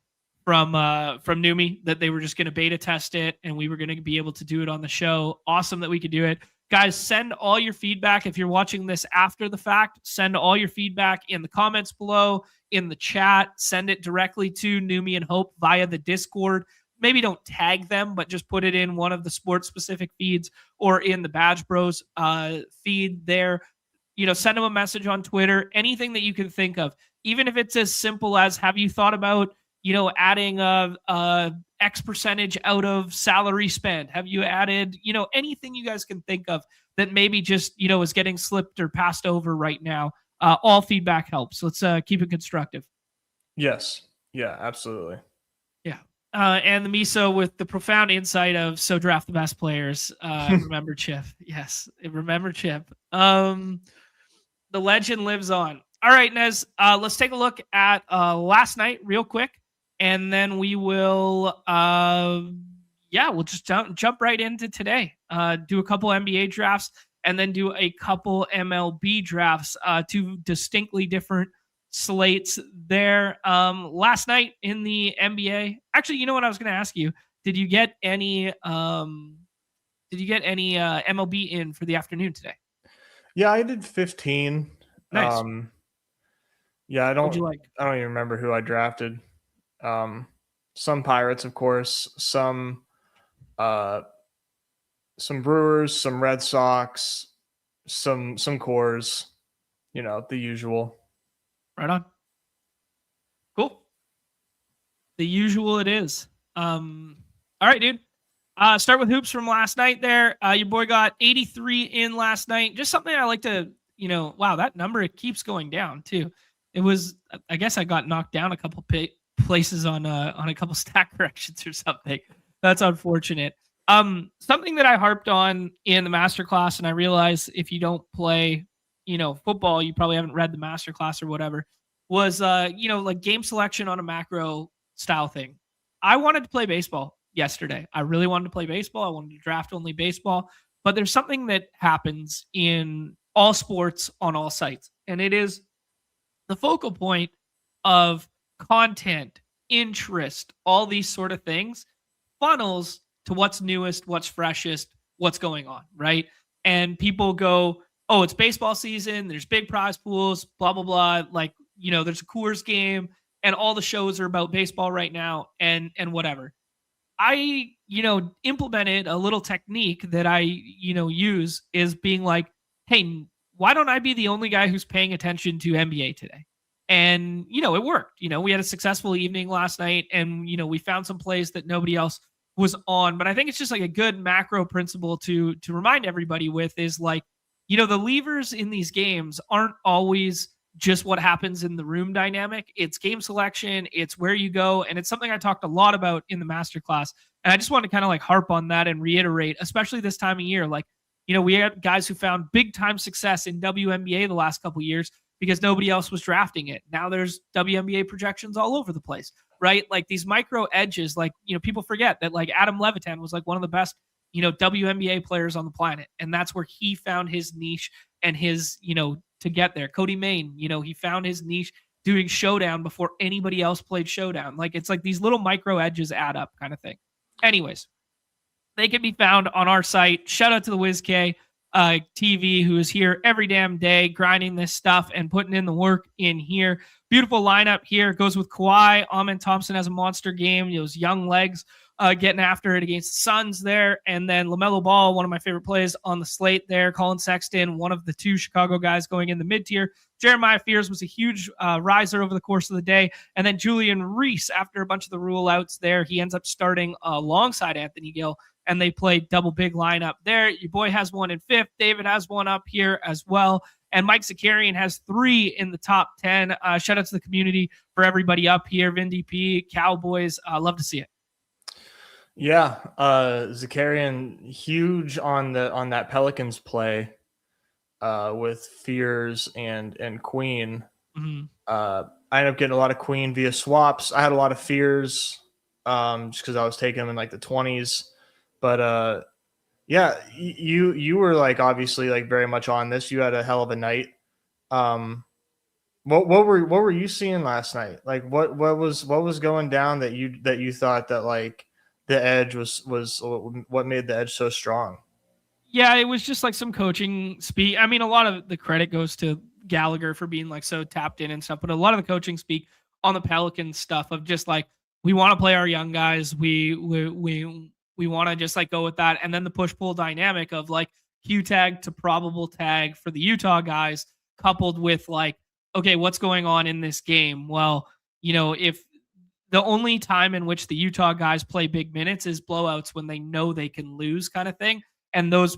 from Numi that they were just going to beta test it and we were going to be able to do it on the show. Awesome that we could do it. Guys, send all your feedback. If you're watching this after the fact, send all your feedback in the comments below, in the chat. Send it directly to Numi and Hope via the Discord. Maybe don't tag them, but just put it in one of the sports-specific feeds or in the Badge Bros feed there. Send them a message on Twitter, anything that you can think of. Even if it's as simple as, have you thought about adding a X percentage out of salary spend? Have you added, anything you guys can think of that maybe just, is getting slipped or passed over right now? All feedback helps. Let's keep it constructive. Yes. Yeah, absolutely. Yeah. And the Miso with the profound insight of so draft the best players. Remember Chip. Yes. Remember Chip. The legend lives on. All right, Nez, let's take a look at last night real quick. And then we will, we'll just jump right into today. Do a couple NBA drafts and then do a couple MLB drafts, two distinctly different slates there. Last night in the NBA, actually, you know what I was going to ask you? Did you get any MLB in for the afternoon today? Yeah, I did 15. Nice. Yeah, I don't like? I don't even remember who I drafted. Some Pirates, of course, some Brewers, some Red Sox, some Coors, the usual. Right on. Cool. The usual it is. All right, dude. Start with hoops from last night there. Your boy got 83 in last night. Just something I like to, wow, that number, it keeps going down too. It was, I guess I got knocked down a couple places on a couple stack corrections or something. That's unfortunate. Something that I harped on in the masterclass, and I realize if you don't play, football, you probably haven't read the masterclass or whatever, was, game selection on a macro style thing. I wanted to play baseball yesterday. I really wanted to play baseball. I wanted to draft only baseball, but there's something that happens in all sports on all sites, and it is the focal point of content, interest, all these sort of things funnels to what's newest, what's freshest, what's going on, right? And people go, oh, it's baseball season, there's big prize pools, blah, blah, blah. There's a Coors game and all the shows are about baseball right now and whatever. I, implemented a little technique that I, use is being like, hey, why don't I be the only guy who's paying attention to NBA today? And, it worked. We had a successful evening last night and, we found some plays that nobody else was on. But I think it's just like a good macro principle to remind everybody with is like, the levers in these games aren't always just what happens in the room dynamic. It's game selection. It's where you go. And it's something I talked a lot about in the masterclass. And I just want to kind of like harp on that and reiterate, especially this time of year. Like, we had guys who found big time success in WNBA the last couple years because nobody else was drafting it. Now there's WNBA projections all over the place, right? Like these micro edges, like, people forget that like Adam Levitan was like one of the best, WNBA players on the planet. And that's where he found his niche and his, to get there. Cody Main, he found his niche doing Showdown before anybody else played Showdown. Like it's like these little micro edges add up kind of thing. Anyways, they can be found on our site. Shout out to the WizK TV, who is here every damn day grinding this stuff and putting in the work in here. Beautiful lineup here. Goes with Kawhi. Amen Thompson has a monster game. Those young legs getting after it against the Suns there. And then LaMelo Ball, one of my favorite plays on the slate there. Colin Sexton, one of the two Chicago guys going in the mid-tier. Jeremiah Fears was a huge riser over the course of the day. And then Julian Reese, after a bunch of the rule outs there, he ends up starting alongside Anthony Gill, and they played double big lineup there. Your boy has one in fifth. David has one up here as well. And Mike Zakarian has 3 in the top 10. Shout out to the community for everybody up here. Vin DP, Cowboys. Love to see it. Yeah. Zakarian, huge on that Pelicans play with Fears and Queen. Mm-hmm. I ended up getting a lot of Queen via swaps. I had a lot of Fears just because I was taking them in like the 20s. But yeah, you were like obviously like very much on this. You had a hell of a night. What were you seeing last night? Like what was going down that you thought that like the edge was what made the edge so strong? Yeah, it was just like some coaching speak. I mean, a lot of the credit goes to Gallagher for being like so tapped in and stuff, but a lot of the coaching speak on the Pelicans stuff of just like, we want to play our young guys. We want to just like go with that. And then the push-pull dynamic of like Q tag to probable tag for the Utah guys, coupled with like, okay, what's going on in this game? Well, if the only time in which the Utah guys play big minutes is blowouts when they know they can lose kind of thing. And those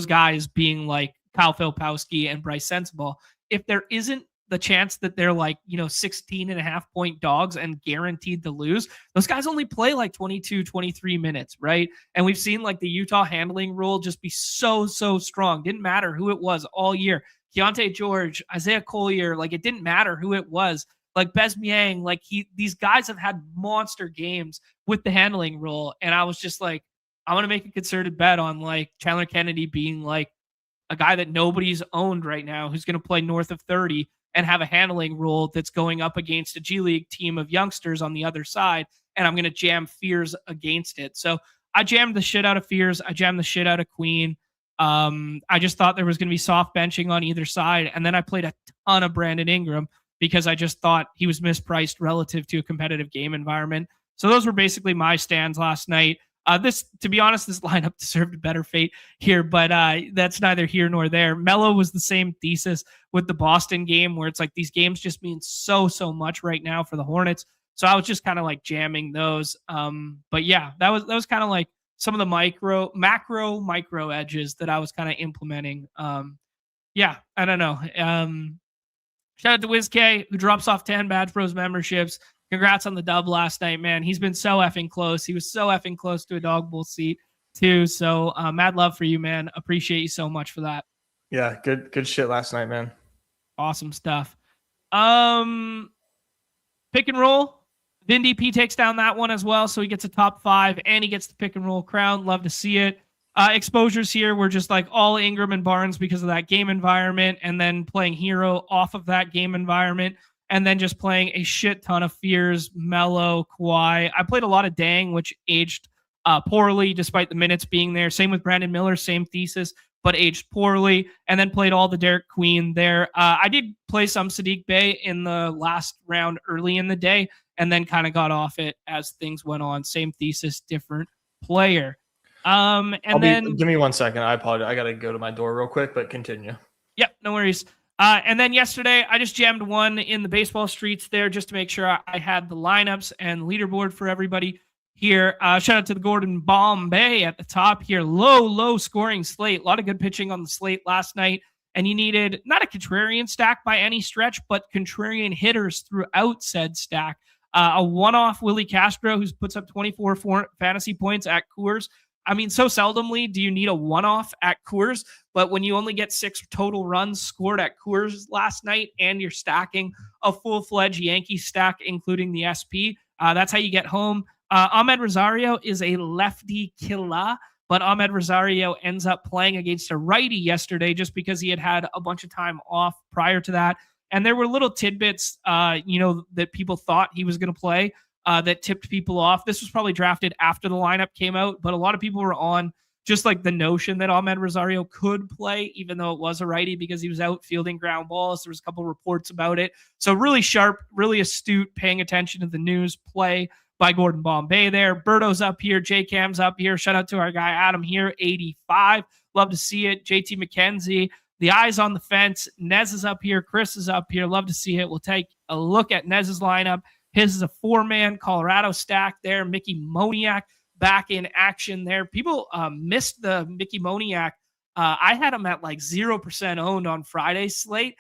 guys being like Kyle Filipowski and Bryce Sensabaugh, if there isn't the chance that they're like, 16.5 point dogs and guaranteed to lose, those guys only play like 22, 23 minutes, right? And we've seen like the Utah handling rule just be so strong. Didn't matter who it was all year. Keontae George, Isaiah Collier, like it didn't matter who it was. Like Bez Miang, like these guys have had monster games with the handling rule. And I was just like, I'm going to make a concerted bet on like Chandler Kennedy being like a guy that nobody's owned right now, who's going to play north of 30 and have a handling rule that's going up against a G League team of youngsters on the other side. And I'm going to jam Fears against it. So I jammed the shit out of Fears. I jammed the shit out of Queen. I just thought there was going to be soft benching on either side. And then I played a ton of Brandon Ingram because I just thought he was mispriced relative to a competitive game environment. So those were basically my stands last night. To be honest, this lineup deserved a better fate here, but that's neither here nor there. Melo was the same thesis with the Boston game, where it's like these games just mean so much right now for the Hornets. So I was just kind of like jamming those. But yeah, that was kind of like some of the micro edges that I was kind of implementing. Yeah, I don't know. Shout out to WizK, who drops off 10 Badge Bros memberships. Congrats on the dub last night, man. He's been so effing close. He was so effing close to a dog bowl seat too. So mad love for you, man. Appreciate you so much for that. Yeah, good shit last night, man. Awesome stuff. Pick and roll. Vin DP takes down that one as well. So he gets a top 5 and he gets the pick and roll crown. Love to see it. Exposures here were just like all Ingram and Barnes because of that game environment, and then playing Hero off of that game environment. And then just playing a shit ton of Fears, Melo, Kawhi. I played a lot of Dang, which aged poorly despite the minutes being there. Same with Brandon Miller, same thesis, but aged poorly. And then played all the Derek Queen there. I did play some Sadiq Bey in the last round early in the day, and then kind of got off it as things went on. Same thesis, different player. Give me 1 second. I apologize. I got to go to my door real quick, but continue. Yep, no worries. And then yesterday, I just jammed one in the baseball streets there just to make sure I had the lineups and leaderboard for everybody here. Shout out to the Gordon Bombay at the top here. Low scoring slate. A lot of good pitching on the slate last night. And you needed not a contrarian stack by any stretch, but contrarian hitters throughout said stack. A one-off Willie Castro, who puts up 24 fantasy points at Coors. I mean, so seldomly do you need a one-off at Coors, but when you only get 6 total runs scored at Coors last night and you're stacking a full-fledged Yankee stack, including the SP, that's how you get home. Ahmed Rosario is a lefty killer, but Ahmed Rosario ends up playing against a righty yesterday just because he had a bunch of time off prior to that. And there were little tidbits, that people thought he was going to play that tipped people off. This was probably drafted after the lineup came out, but a lot of people were on just like the notion that Ahmed Rosario could play, even though it was a righty, because he was out fielding ground balls. There was a couple reports about it. So really sharp, really astute, paying attention to the news play by Gordon Bombay there. Berto's up here. J-Cam's up here. Shout out to our guy Adam here, 85. Love to see it. JT McKenzie. The eyes on the fence. Nez is up here. Chris is up here. Love to see it. We'll take a look at Nez's lineup. His is a 4-man Colorado stack there. Mickey Moniak back in action there. People missed the Mickey Moniak. I had him at like 0% owned on Friday's slate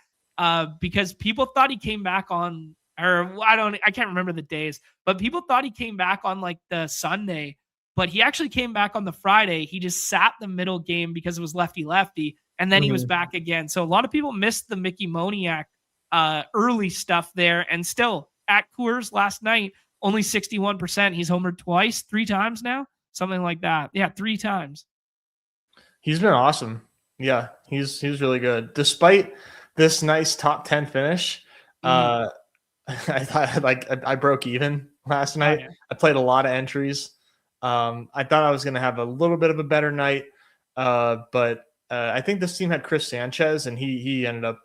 because people thought he came back on, or I can't remember the days, but people thought he came back on like the Sunday, but he actually came back on the Friday. He just sat the middle game because it was lefty, and then he was back again. So a lot of people missed the Mickey Moniak early stuff there, and still at Coors last night, only 61%. He's homered twice, 3 times now, something like that. Yeah, 3 times. He's been awesome. Yeah, he's really good. Despite this nice top 10 finish, I thought I broke even last night. Yeah. I played a lot of entries. I thought I was going to have a little bit of a better night, but I think this team had Chris Sanchez, and he ended up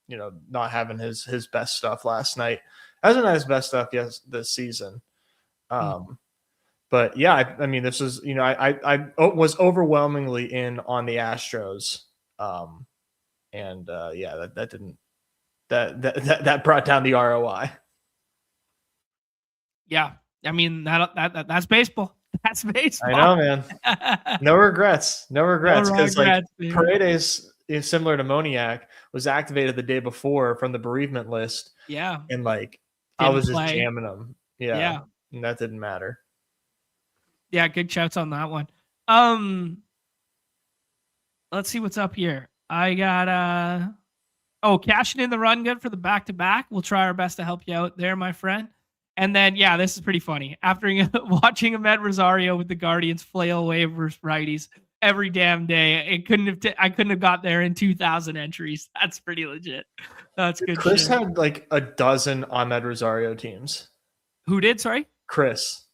not having his best stuff last night. Hasn't had his best stuff this season. But yeah, I mean, this is, I was overwhelmingly in on the Astros. That brought down the ROI. Yeah. I mean, that's baseball. That's baseball. I know, man. No regrets. Because Paredes, similar to Moniak, was activated the day before from the bereavement list. Yeah. And I was just jamming them. Yeah. And that didn't matter. Yeah, good shouts on that one. Let's see what's up here. I got cashing in the run good for the back-to-back. We'll try our best to help you out there, my friend. And then, this is pretty funny. After watching Ahmed Rosario with the Guardians flail away versus righties every damn day, I couldn't have got there in 2,000 entries. That's pretty legit. That's good. Chris had like a dozen Ahmed Rosario teams. Who did? Sorry, Chris.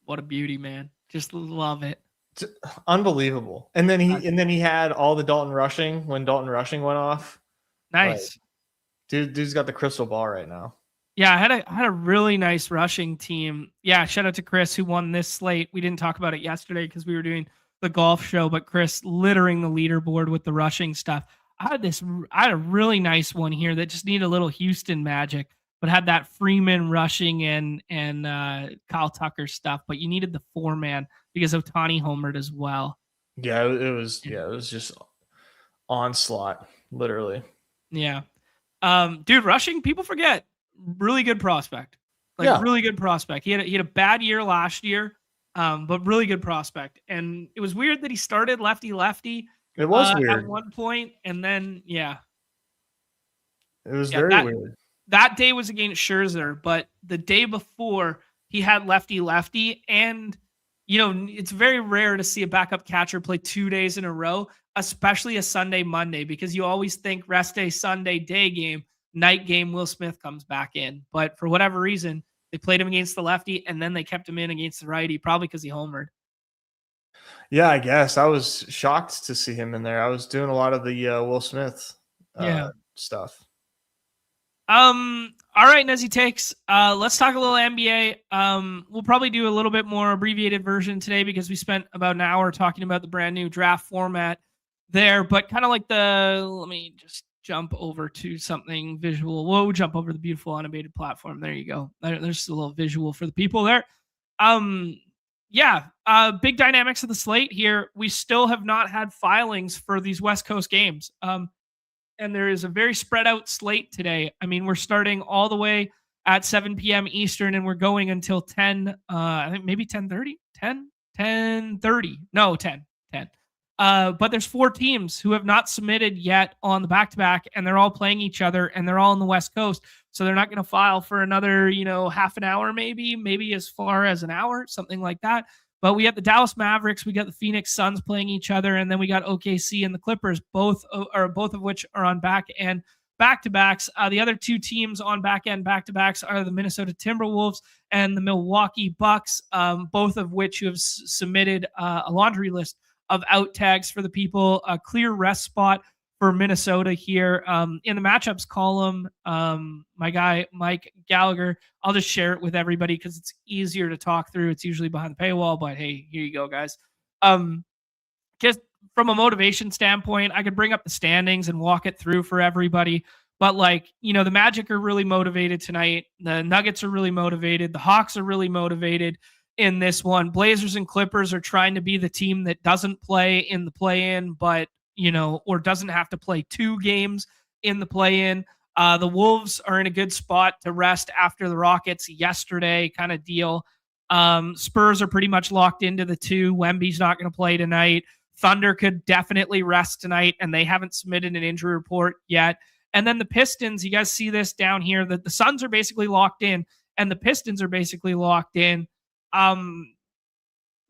What a beauty, man! Just love it. It's unbelievable. And then he had all the Dalton Rushing when Dalton Rushing went off. Nice. Dude's got the crystal ball right now. Yeah, I had a really nice rushing team. Yeah, shout out to Chris who won this slate. We didn't talk about it yesterday because we were doing the golf show, but Chris littering the leaderboard with the rushing stuff. I had a really nice one here that just needed a little Houston magic, but had that Freeman rushing and Kyle Tucker stuff. But you needed the 4-man because Ohtani homered as well. Yeah, it was just onslaught, literally. Yeah. Dude, rushing, people forget. Really good prospect. Really good prospect. He had a bad year last year, but really good prospect. And it was weird that he started lefty. It was weird at one point, and then it was very weird. That day was against Scherzer, but the day before he had lefty, and it's very rare to see a backup catcher play 2 days in a row, especially a Sunday, Monday, because you always think rest day, Sunday, day game, night game, Will Smith comes back in. But for whatever reason, they played him against the lefty, and then they kept him in against the righty, probably because he homered. Yeah, I guess. I was shocked to see him in there. I was doing a lot of the Will Smith stuff. All right, Nezzy takes. Let's talk a little NBA. We'll probably do a little bit more abbreviated version today because we spent about an hour talking about the brand new draft format there, but kind of like let me just jump over to something visual. We'll jump over the beautiful Unabated platform. There you go. There's a little visual for the people there. Big dynamics of the slate here. We still have not had filings for these West Coast games. And there is a very spread out slate today. I mean, we're starting all the way at 7 p.m. Eastern, and we're going until 10, I think maybe 10:30, 10, 10:30. No, 10. But there's 4 teams who have not submitted yet on the back-to-back, and they're all playing each other, and they're all on the West Coast. So they're not going to file for another, half an hour, maybe as far as an hour, something like that. But we have the Dallas Mavericks, we got the Phoenix Suns playing each other, and then we got OKC and the Clippers, both of which are on back-end back-to-backs. The other 2 teams on back-end back-to-backs are the Minnesota Timberwolves and the Milwaukee Bucks, both of which have submitted a laundry list of out tags for the people. A clear rest spot for Minnesota here. In the matchups column, my guy Mike Gallagher, I'll just share it with everybody because it's easier to talk through. It's usually behind the paywall, but hey, here you go, guys. Just from a motivation standpoint, I could bring up the standings and walk it through for everybody. But the Magic are really motivated tonight. The Nuggets are really motivated. The Hawks are really motivated in this one. Blazers and Clippers are trying to be the team that doesn't play in the play-in, but or doesn't have to play 2 games in the play-in. The Wolves are in a good spot to rest after the Rockets yesterday kind of deal. Spurs are pretty much locked into the 2. Wemby's not going to play tonight. Thunder could definitely rest tonight, and they haven't submitted an injury report yet. And then the Pistons, you guys see this down here, that the Suns are basically locked in, and the Pistons are basically locked in.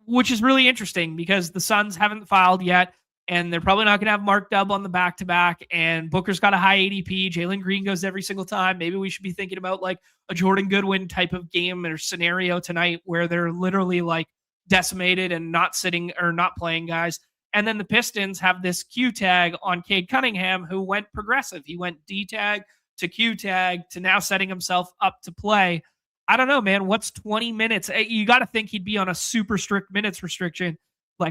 Which is really interesting because the Suns haven't filed yet, and they're probably not going to have Mark Dubb on the back-to-back, and Booker's got a high ADP. Jalen Green goes every single time. Maybe we should be thinking about a Jordan Goodwin type of game or scenario tonight where they're literally decimated and not sitting or not playing guys. And then the Pistons have this Q tag on Cade Cunningham, who went progressive. He went D tag to Q tag to now setting himself up to play. I don't know, man. What's 20 minutes? You got to think he'd be on a super strict minutes restriction.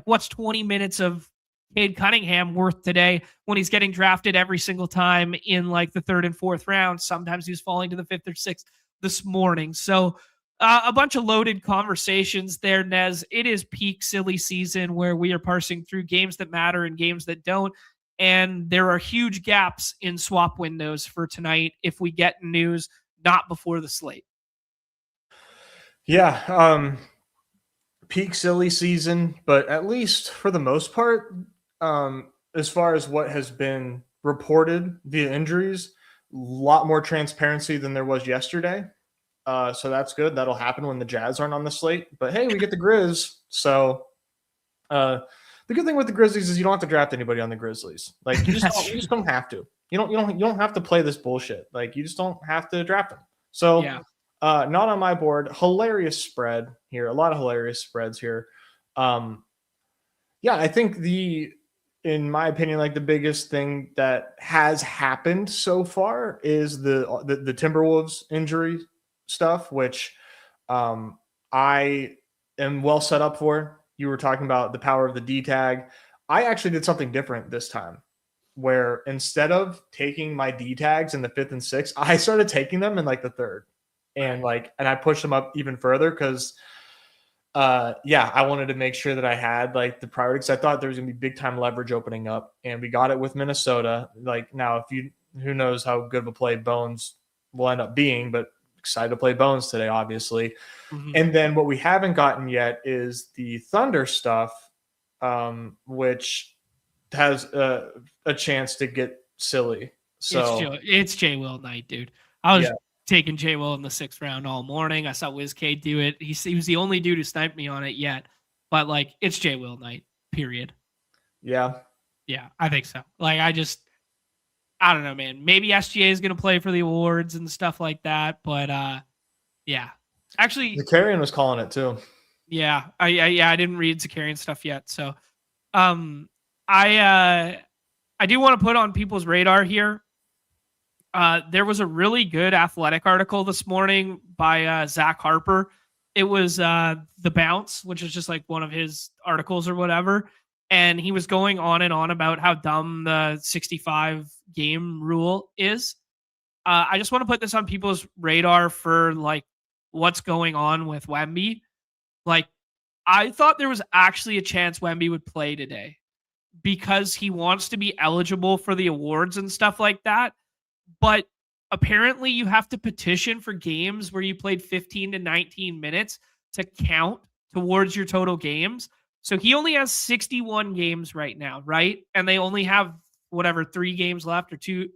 What's 20 minutes of Cade Cunningham worth today when he's getting drafted every single time in the 3rd and 4th round? Sometimes he's falling to the 5th or 6th this morning. So a bunch of loaded conversations there, Nez. It is peak silly season where we are parsing through games that matter and games that don't. And there are huge gaps in swap windows for tonight if we get news not before the slate. Yeah, peak silly season, but at least for the most part, as far as what has been reported via injuries, a lot more transparency than there was yesterday. So that's good. That'll happen when the Jazz aren't on the slate. But hey, we get the Grizz. So the good thing with the Grizzlies is you don't have to draft anybody on the Grizzlies. You just don't have to. You don't have to play this bullshit. You just don't have to draft them. So yeah. Not on my board. Hilarious spread here. A lot of hilarious spreads here. Yeah, I think in my opinion, the biggest thing that has happened so far is the Timberwolves injury stuff, which I am well set up for. You were talking about the power of the D tag. I actually did something different this time, where instead of taking my D tags in the 5th and 6th, I started taking them in the 3rd. And I pushed them up even further because I wanted to make sure that I had the priority, because I thought there was gonna be big time leverage opening up, and we got it with Minnesota. Now, who knows how good of a play Bones will end up being, but excited to play Bones today, obviously. Mm-hmm. And then what we haven't gotten yet is the Thunder stuff, which has a chance to get silly. So it's J Will night, dude. I was taking J Will in the 6th round all morning. I saw WizKid do it. He was the only dude who sniped me on it yet. But it's J Will night, period. Yeah. Yeah, I think so. I don't know, man. Maybe SGA is going to play for the awards and stuff like that. But yeah. Actually, Zakarian was calling it too. Yeah. I didn't read Zakarian stuff yet. So I do want to put on people's radar here. There was a really good Athletic article this morning by Zach Harper. It was The Bounce, which is just one of his articles or whatever. And he was going on and on about how dumb the 65 game rule is. I just want to put this on people's radar for what's going on with Wemby. I thought there was actually a chance Wemby would play today because he wants to be eligible for the awards and stuff like that. But apparently you have to petition for games where you played 15 to 19 minutes to count towards your total games. So he only has 61 games right now, right? And they only have whatever 3 games left or 3,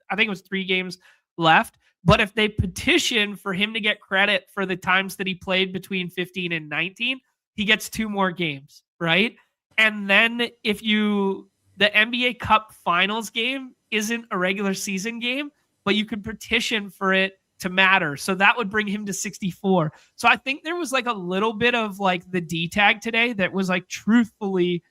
I think it was 3 games left. But if they petition for him to get credit for the times that he played between 15 and 19, he gets 2 more games, right? And then if the NBA Cup Finals game isn't a regular season game, but you could petition for it to matter. So that would bring him to 64. So I think there was like a little bit of like the D tag today that was like, truthfully,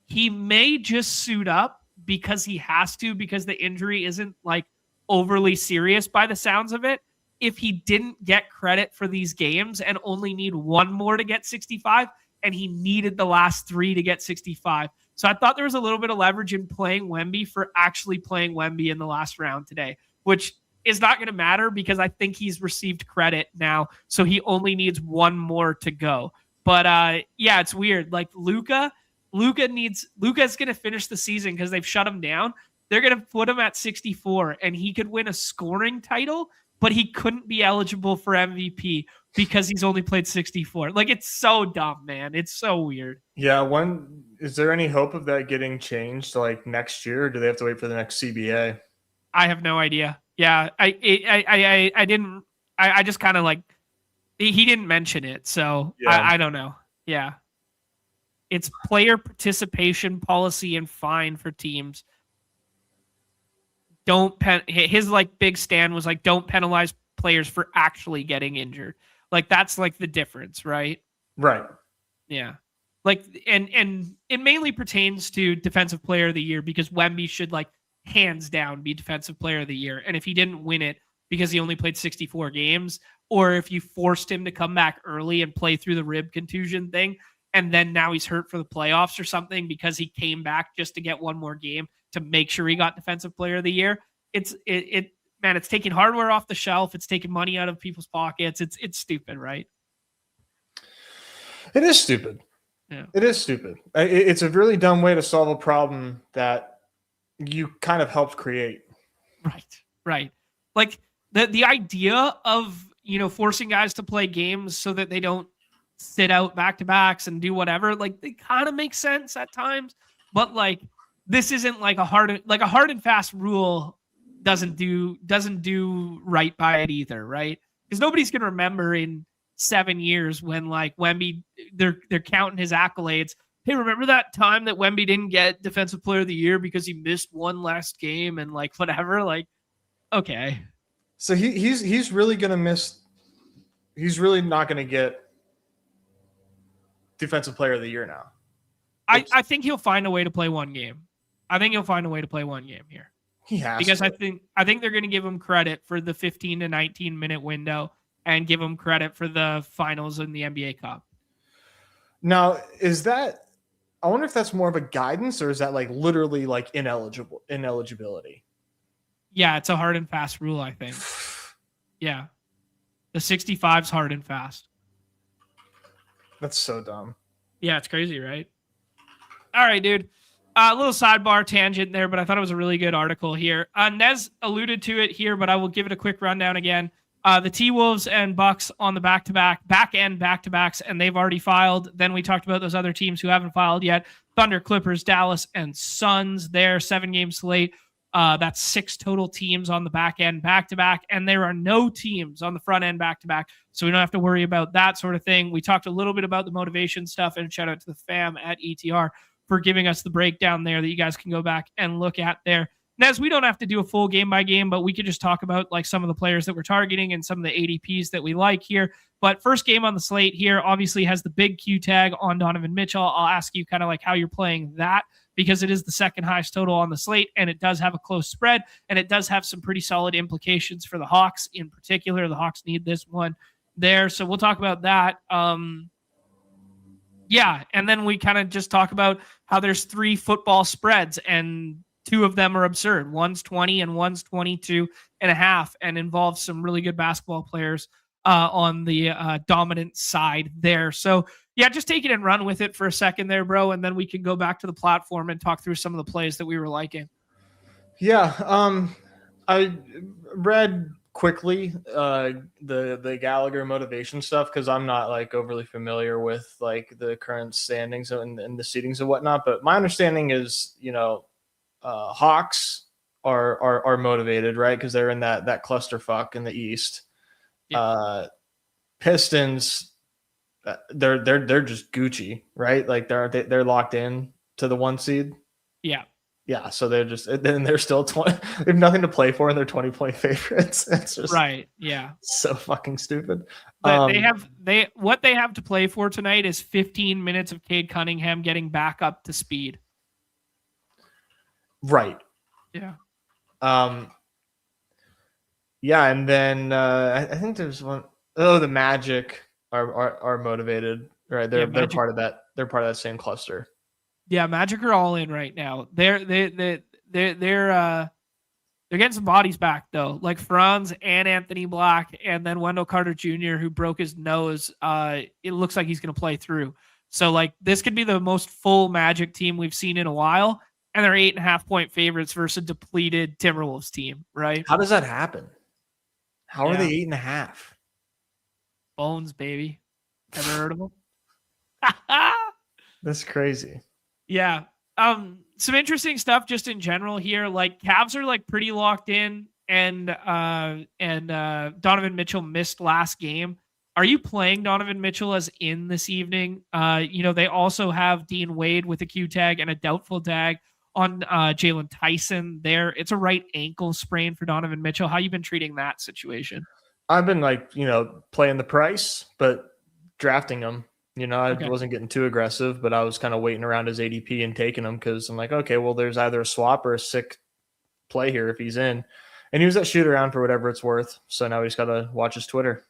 he may just suit up because he has to, because the injury isn't like overly serious by the sounds of it. If he didn't get credit for these games and only need 1 more to get 65, and he needed the last 3 to get 65. So I thought there was a little bit of leverage in playing Wemby for actually playing Wemby in the last round today, which is not going to matter because I think he's received credit now. So he only needs 1 more to go. But yeah, it's weird. Like Luka's going to finish the season because they've shut him down. They're going to put him at 64 and he could win a scoring title, but he couldn't be eligible for MVP because he's only played 64. Like, it's so dumb, man. It's so weird. Yeah. Is there any hope of that getting changed like next year? Or do they have to wait for the next CBA? I have no idea. Yeah. I just kind of like, he didn't mention it. So yeah. I don't know. Yeah. It's player participation policy and fine for teams. His like big stand was like, don't penalize players for actually getting injured. Like that's like the difference, right? Right. Yeah. Like, and it mainly pertains to defensive player of the year because Wemby should like hands down be defensive player of the year. And if he didn't win it because he only played 64 games, or if you forced him to come back early and play through the rib contusion thing, and then now he's hurt for the playoffs or something because he came back just to get 1 more game to make sure he got defensive player of the year. It's taking hardware off the shelf. It's taking money out of people's pockets. It's stupid, right? It is stupid. Yeah. It is stupid. It's a really dumb way to solve a problem that you kind of helped create. Right. Like the idea of, forcing guys to play games so that they don't sit out back-to-backs and do whatever, like they kind of make sense at times, but like this isn't like a hard and fast rule doesn't do right by it either, right? Because nobody's gonna remember in 7 years when like Wemby, they're counting his accolades. Hey, remember that time that Wemby didn't get defensive player of the year because he missed 1 last game and like whatever? Like, okay. So he's really gonna miss. He's really not gonna get defensive player of the year now. I think he'll find a way to play 1 game. I think he'll find a way to play 1 game here. He has because to. I think they're going to give him credit for the 15 to 19 minute window and give him credit for the finals in the NBA Cup. Now, I wonder if that's more of a guidance or is that like literally like ineligibility? Yeah, it's a hard and fast rule, I think. Yeah. The 65's hard and fast. That's so dumb. Yeah, it's crazy, right? All right, dude. A little sidebar tangent there, but I thought it was a really good article here. Nez alluded to it here, but I will give it a quick rundown again. The T-Wolves and Bucks on the back-end back-to-backs, and they've already filed. Then we talked about those other teams who haven't filed yet. Thunder, Clippers, Dallas, and Suns. Their 7-game slate. That's 6 total teams on the back-end back-to-back, and there are no teams on the front-end back-to-back, so we don't have to worry about that sort of thing. We talked a little bit about the motivation stuff, and shout out to the fam at ETR for giving us the breakdown there that you guys can go back and look at there. Nez, we don't have to do a full game by game, but we could just talk about like some of the players that we're targeting and some of the ADPs that we like here. But first game on the slate here obviously has the big Q tag on Donovan Mitchell. I'll ask you kind of like how you're playing that because it is the second highest total on the slate and it does have a close spread and it does have some pretty solid implications for the Hawks in particular. The Hawks need this one there. So we'll talk about that. Yeah, and then we kind of just talk about how there's 3 football spreads and 2 of them are absurd. One's 20 and one's 22.5 and involves some really good basketball players on the dominant side there. So yeah, just take it and run with it for a second there, bro, and then we can go back to the platform and talk through some of the plays that we were liking. Yeah, I read quickly the Gallagher motivation stuff, because I'm not like overly familiar with like the current standings and the seedings and whatnot. But my understanding is, Hawks are motivated, right? Because they're in that clusterfuck in the East. Yeah. Pistons, they're just Gucci, right? Like they're locked in to the 1 seed. Yeah, so they're still 20. They have nothing to play for, and they're 20-point favorites. It's just Right. Yeah. so fucking stupid. But what they have to play for tonight is 15 minutes of Cade Cunningham getting back up to speed. Right. Yeah. Yeah, and then I think there's one. Oh, the Magic are motivated, right? They're part of that. They're part of that same cluster. Yeah, Magic are all in right now. They're getting some bodies back though, like Franz and Anthony Black, and then Wendell Carter Jr., who broke his nose. It looks like he's going to play through. So like this could be the most full Magic team we've seen in a while, and they're 8.5-point favorites versus a depleted Timberwolves team, right? How does that happen? How are they 8.5? Bones, baby. Ever heard of them? That's crazy. Yeah. Some interesting stuff just in general here. Like Cavs are like pretty locked in, and Donovan Mitchell missed last game. Are you playing Donovan Mitchell as in this evening? They also have Dean Wade with a Q tag and a doubtful tag on Jalen Tyson there. It's a right ankle sprain for Donovan Mitchell. How you been treating that situation? I've been like, playing the price, but drafting him. I wasn't getting too aggressive, but I was kind of waiting around his ADP and taking him because I'm like, okay, well, there's either a swap or a sick play here if he's in. And he was at shoot around for whatever it's worth. So now we just got to watch his Twitter.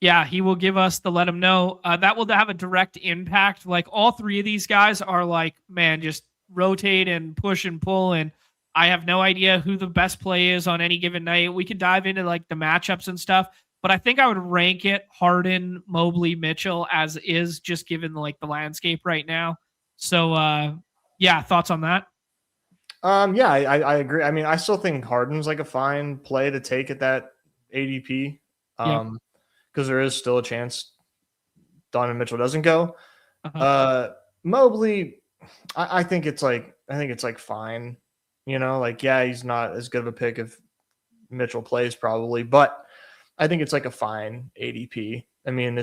Yeah, he will give us the let him know. That will have a direct impact. Like all three of these guys are like, man, just rotate and push and pull. And I have no idea who the best play is on any given night. We could dive into like the matchups and stuff. But I think I would rank it Harden, Mobley, Mitchell as is, just given like the landscape right now. So, thoughts on that? I agree. I mean, I still think Harden's like a fine play to take at that ADP, because there is still a chance Donovan Mitchell doesn't go. Mobley, I think it's like fine. He's not as good of a pick if Mitchell plays probably, but I think it's like a fine ADP. I mean,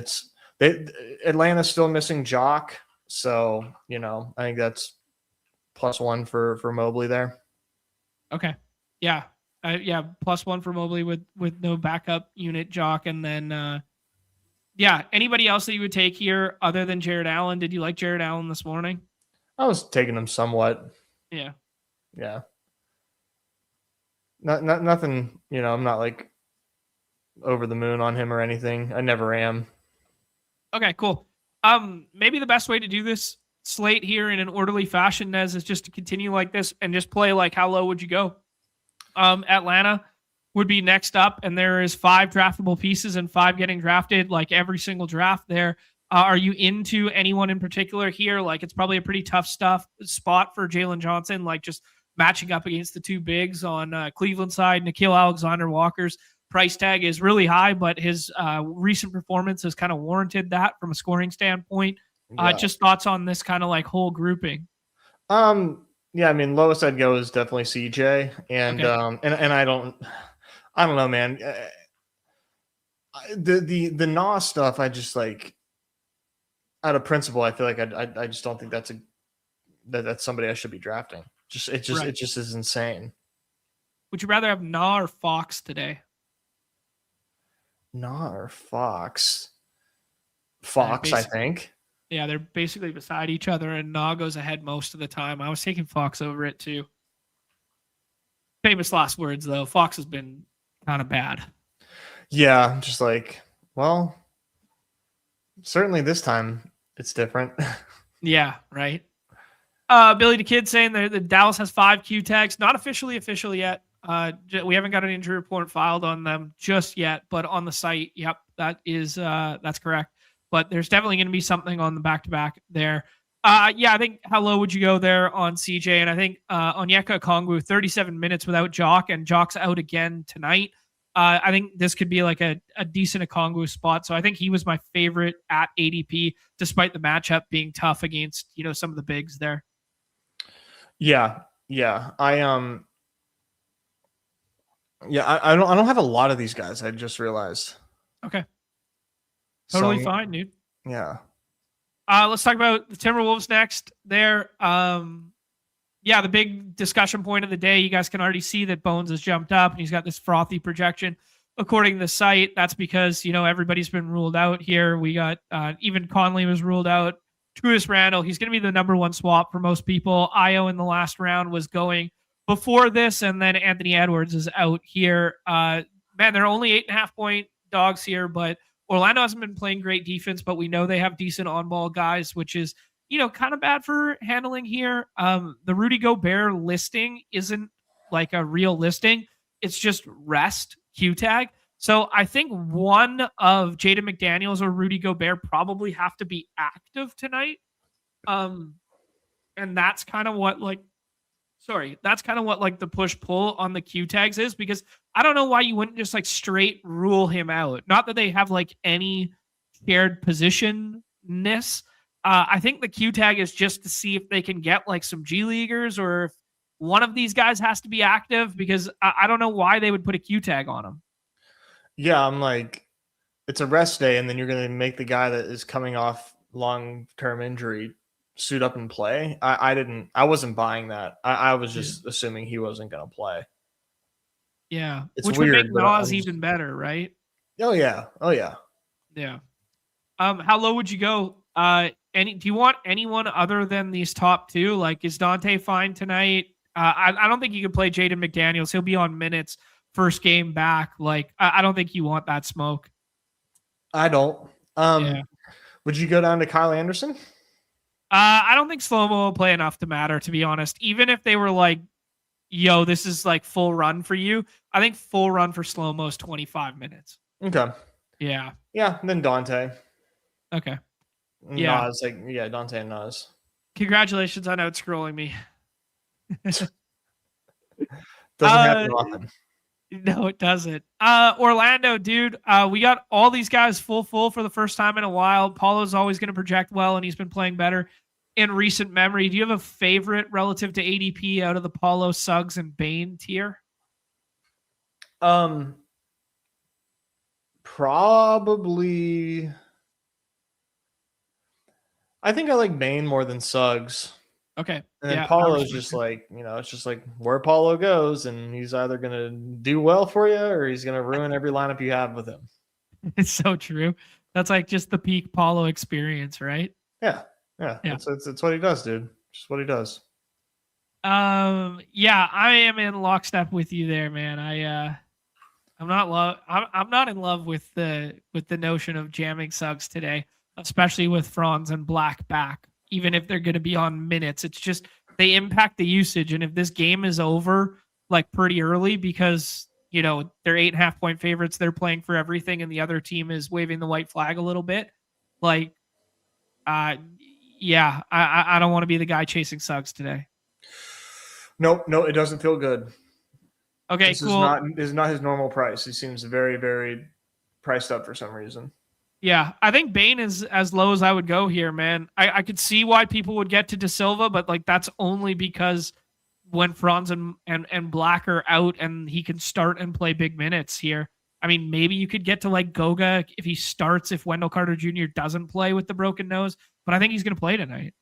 Atlanta's still missing Jock, so I think that's +1 for Mobley there. Okay, yeah, +1 for Mobley with no backup unit Jock, and then anybody else that you would take here other than Jared Allen? Did you like Jared Allen this morning? I was taking him somewhat. Yeah. Nothing. I'm not like over the moon on him or anything. I never am. Okay, cool. Maybe the best way to do this slate here in an orderly fashion, Nez, is just to continue like this and just play like how low would you go? Atlanta would be next up, and there is 5 draftable pieces and 5 getting drafted like every single draft there. Are you into anyone in particular here? Like it's probably a pretty tough spot for Jalen Johnson, like just matching up against the 2 bigs on Cleveland side. Nickeil Alexander-Walker's price tag is really high, but his recent performance has kind of warranted that from a scoring standpoint. Just thoughts on this kind of like whole grouping. I mean, lowest I'd go is definitely CJ, and and I don't know, man. The Nas stuff, I just like out of principle, I feel like I just don't think that's somebody I should be drafting. It just is insane. Would you rather have Na or Fox today? Na or Fox? Fox, I think. Yeah, they're basically beside each other, and Na goes ahead most of the time. I was taking Fox over it too. Famous last words, though. Fox has been kind of bad. Yeah, just like, well, certainly this time it's different. Yeah, right. Billy the Kid saying that Dallas has 5 Q tags. Not officially official yet. We haven't got an injury report filed on them just yet, but on the site, yep, that's correct. But there's definitely going to be something on the back-to-back there. I think how low would you go there on CJ? And I think Onyeka Okongwu, 37 minutes without Jock, and Jock's out again tonight. I think this could be like a decent Okongwu spot. So I think he was my favorite at ADP, despite the matchup being tough against, some of the bigs there. Yeah. I don't have a lot of these guys. I just realized. Okay. Totally fine, dude. Yeah. Let's talk about the Timberwolves next. There, the big discussion point of the day. You guys can already see that Bones has jumped up and he's got this frothy projection. According to the site, that's because everybody's been ruled out here. We got even Conley was ruled out. Julius Randle, he's going to be the number one swap for most people. Io in the last round was going before this, and then Anthony Edwards is out here. They're only 8.5 point dogs here, but Orlando hasn't been playing great defense, but we know they have decent on-ball guys, which is, kind of bad for handling here. The Rudy Gobert listing isn't like a real listing. It's just rest Q tag. So I think one of Jaden McDaniels or Rudy Gobert probably have to be active tonight. And that's kind of what the push pull on the Q tags is, because I don't know why you wouldn't just like straight rule him out. Not that they have like any shared positionness. I think the Q tag is just to see if they can get like some G Leaguers, or if one of these guys has to be active, because I don't know why they would put a Q tag on him. Yeah, I'm like, it's a rest day, and then you're going to make the guy that is coming off long-term injury suit up and play. I wasn't buying that. I was just assuming he wasn't going to play. Yeah, it's which weird, would make Nas even better, right? Oh yeah. Yeah. How low would you go? Do you want anyone other than these top two? Like, is Dante fine tonight? I don't think you can play Jaden McDaniels. He'll be on minutes first game back. Like, I don't think you want that smoke. I don't. Would you go down to Kyle Anderson? I don't think slow-mo will play enough to matter, to be honest. Even if they were like, yo, this is like full run for you, I think full run for slow-mo is 25 minutes. Okay. Yeah. Yeah, then Dante. Okay. Yeah. Nas, Dante and Nas. Congratulations on outscrolling me. Doesn't happen often. No, it doesn't. Orlando, dude, we got all these guys full for the first time in a while. Paulo's always going to project well, and he's been playing better in recent memory. Do you have a favorite relative to ADP out of the Paulo, Suggs, and Bane tier? Probably. I think I like Bane more than Suggs. Okay. And then Paulo's just like, it's just like where Paulo goes, and he's either going to do well for you or he's going to ruin every lineup you have with him. It's so true. That's like just the peak Paulo experience, right? Yeah. It's what he does, dude. Just what he does. I am in lockstep with you there, man. I'm not in love with the notion of jamming Suggs today, especially with Franz and Black back. Even if they're going to be on minutes, it's just they impact the usage. And if this game is over like pretty early because, they're 8.5 point favorites, they're playing for everything, and the other team is waving the white flag a little bit, like, I don't want to be the guy chasing Suggs today. No, it doesn't feel good. Okay, this cool. This is not his normal price. He seems very, very priced up for some reason. Yeah, I think Bane is as low as I would go here, man. I could see why people would get to De Silva, but like that's only because when Franz and Black are out and he can start and play big minutes here. I mean, maybe you could get to like Goga if he starts, if Wendell Carter Jr. doesn't play with the broken nose, but I think he's going to play tonight.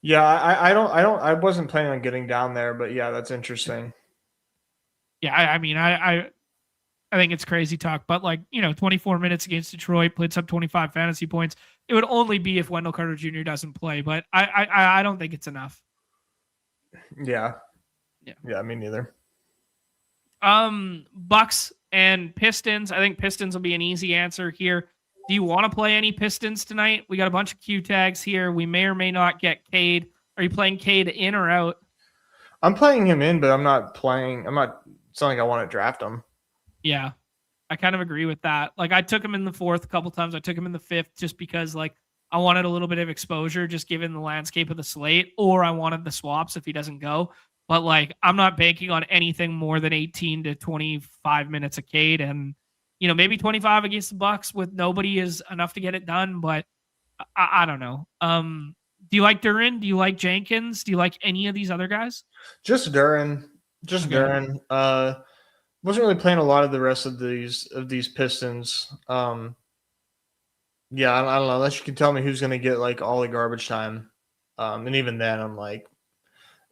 Yeah, I wasn't planning on getting down there, but yeah, that's interesting. Yeah, I think it's crazy talk, but 24 minutes against Detroit, played sub 25 fantasy points. It would only be if Wendell Carter Jr. doesn't play, but I don't think it's enough. Yeah, me neither. Bucks and Pistons. I think Pistons will be an easy answer here. Do you want to play any Pistons tonight? We got a bunch of Q tags here. We may or may not get Cade. Are you playing Cade in or out? I'm playing him in, but it's not like I want to draft him. Yeah, I kind of agree with that. Like, I took him in the fourth a couple times. I took him in the fifth just because, like, I wanted a little bit of exposure just given the landscape of the slate, or I wanted the swaps if he doesn't go. but like I'm not banking on anything more than 18 to 25 minutes a Cade, and maybe 25 against the Bucks with nobody is enough to get it done. But I don't know. Do you like Duran? Do you like Jenkins? Do you like any of these other guys? Just Duran. Just Okay. Duran. Wasn't really playing a lot of the rest of these Pistons. Yeah, I don't know. Unless you can tell me who's going to get like all the garbage time, and even then, I'm like,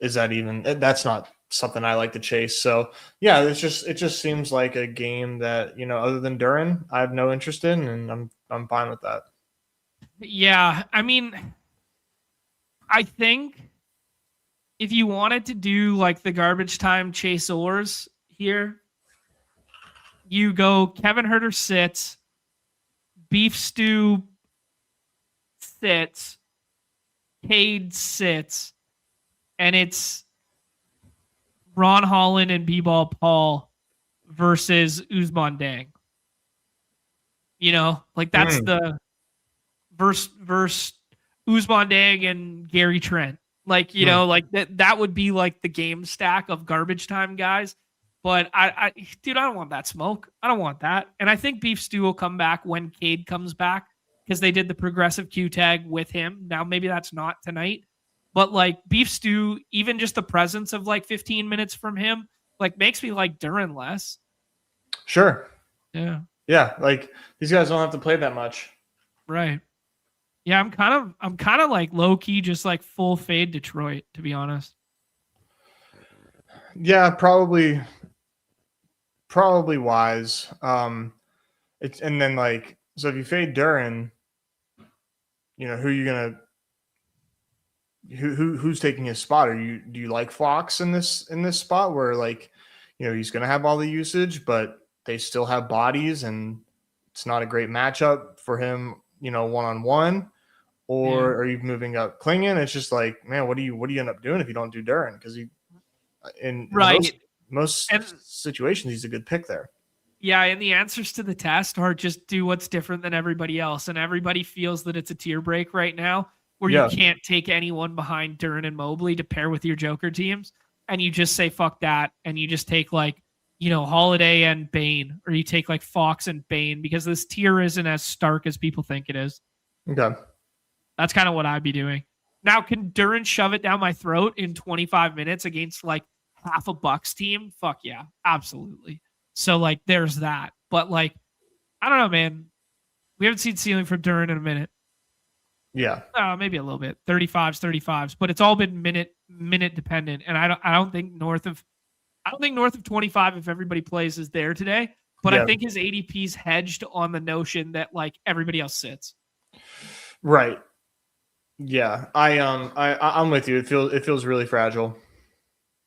is that even? That's not something I like to chase. So yeah, it just seems like a game that other than Duran, I have no interest in, and I'm fine with that. Yeah, I mean, I think if you wanted to do like the garbage time chasers here, you go Kevin Huerter sits, Beef Stew sits, Cade sits, and it's Ron Holland and B-Ball Paul versus Usman Dang. Like that's the verse Usman Dang and Gary Trent. Like, like that would be like the game stack of garbage time guys. But I don't want that smoke. I don't want that. And I think Beef Stew will come back when Cade comes back because they did the progressive Q tag with him. Now, maybe that's not tonight. But like Beef Stew, even just the presence of like 15 minutes from him, like makes me like Duran less. Sure. Yeah. Yeah. Like these guys don't have to play that much. Right. Yeah. I'm kind of like low key, just like full fade Detroit, to be honest. Yeah, probably wise. It's and then like so if you fade Duran, who are you gonna who's taking his spot? Do you like Fox in this spot where like he's gonna have all the usage, but they still have bodies and it's not a great matchup for him, one-on-one? Or are you moving up Klingon? It's just like, man, what do you end up doing if you don't do Duran? Because in most situations, he's a good pick there. Yeah, and the answers to the test are just do what's different than everybody else. And everybody feels that it's a tier break right now where you can't take anyone behind Duran and Mobley to pair with your Joker teams. And you just say, fuck that. And you just take like, Holiday and Bane, or you take like Fox and Bane because this tier isn't as stark as people think it is. Okay. That's kind of what I'd be doing. Now, can Duran shove it down my throat in 25 minutes against like half a Bucks team? Fuck yeah, absolutely. So like there's that. But like, I don't know, man. We haven't seen ceiling from Duran in a minute. Yeah. Maybe a little bit. 35s, but it's all been minute dependent. And I don't think north of 25 if everybody plays is there today. But I think his ADP's hedged on the notion that like everybody else sits. Right. Yeah. I'm with you. It feels really fragile.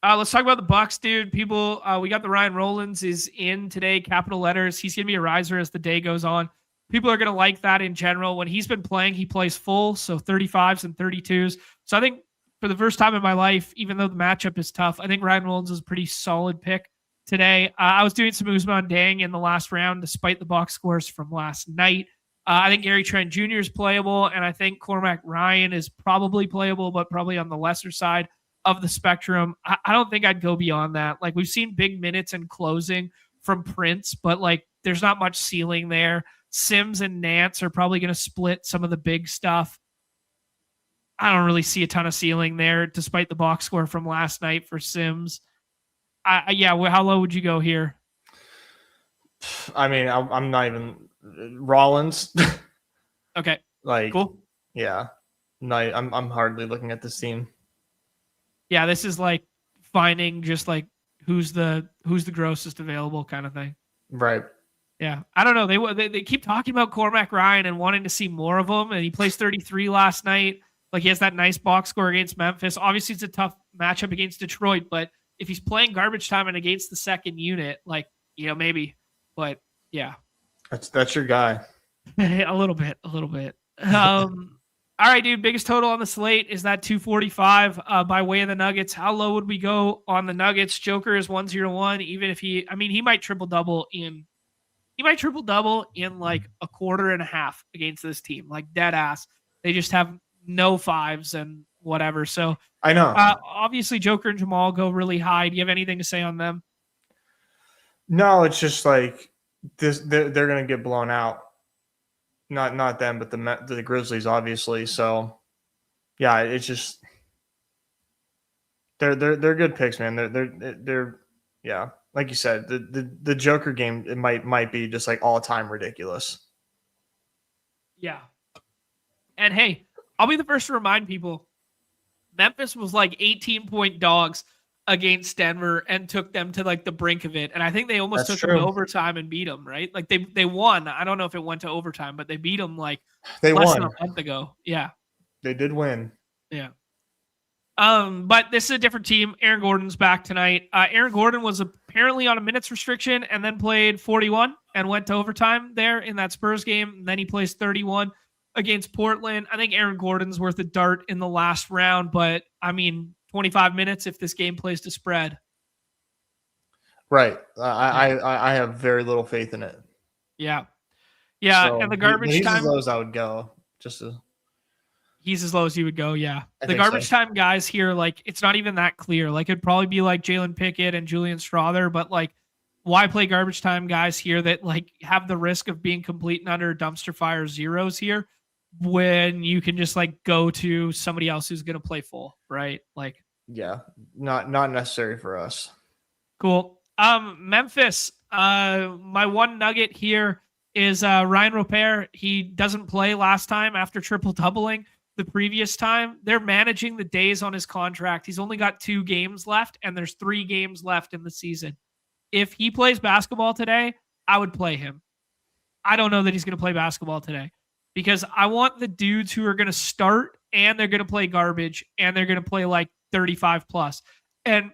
Let's talk about the Bucks, dude. People, we got the Ryan Rollins is in today, capital letters. He's going to be a riser as the day goes on. People are going to like that in general. When he's been playing, he plays full, so 35s and 32s. So I think for the first time in my life, even though the matchup is tough, I think Ryan Rollins is a pretty solid pick today. I was doing some Usman Dang in the last round, despite the box scores from last night. I think Gary Trent Jr. is playable, and I think Cormac Ryan is probably playable, but probably on the lesser side of the spectrum. I don't think I'd go beyond that. Like we've seen big minutes and closing from Prince, but like there's not much ceiling there. Sims and Nance are probably going to split some of the big stuff. I don't really see a ton of ceiling there, despite the box score from last night for Sims. How low would you go here? I mean, I'm not even Rollins. Okay. Like, cool. Yeah. No, I'm hardly looking at this team. Yeah, this is like finding just like who's the grossest available kind of thing. Right. Yeah, I don't know. They keep talking about Cormac Ryan and wanting to see more of him, and he plays 33 last night. Like he has that nice box score against Memphis. Obviously, it's a tough matchup against Detroit, but if he's playing garbage time and against the second unit, like maybe. But yeah, that's your guy. a little bit. All right, dude. Biggest total on the slate is that 245 by way of the Nuggets. How low would we go on the Nuggets? Joker is 101. Even if he might triple double in like a quarter and a half against this team, like dead ass. They just have no fives and whatever. So I know. obviously Joker and Jamal go really high. Do you have anything to say on them? No, it's just like this. They're going to get blown out. Not them, but the Grizzlies, obviously. So yeah, it's just they're good picks, man. They're yeah, like you said, the Joker game, it might be just like all time ridiculous. Yeah. And hey, I'll be the first to remind people, Memphis was like 18-point dogs against Denver and took them to like the brink of it. And I think they almost took them to overtime and beat them, right? Like they won. I don't know if it went to overtime, but they beat them like less than a month ago. Yeah. They did win. Yeah. But this is a different team. Aaron Gordon's back tonight. Aaron Gordon was apparently on a minutes restriction and then played 41 and went to overtime there in that Spurs game. And then he plays 31 against Portland. I think Aaron Gordon's worth a dart in the last round, but I mean, 25 minutes if this game plays to spread. Right. I have very little faith in it. Yeah. Yeah. So and the garbage time. He's as low as I would go. He's as low as he would go. Yeah. The garbage time guys here, like, it's not even that clear. Like, it'd probably be like Jalen Pickett and Julian Strawther, but like, why play garbage time guys here that like have the risk of being complete and under dumpster fire zeros here when you can just like go to somebody else who's going to play full, right? Like, yeah, not necessary for us. Cool. Memphis, my one nugget here is Ryan Roper. He doesn't play last time after triple doubling the previous time. They're managing the days on his contract. He's only got 2 games left, and there's 3 games left in the season. If he plays basketball today, I would play him. I don't know that he's going to play basketball today because I want the dudes who are going to start and they're going to play garbage and they're going to play like 35 plus. And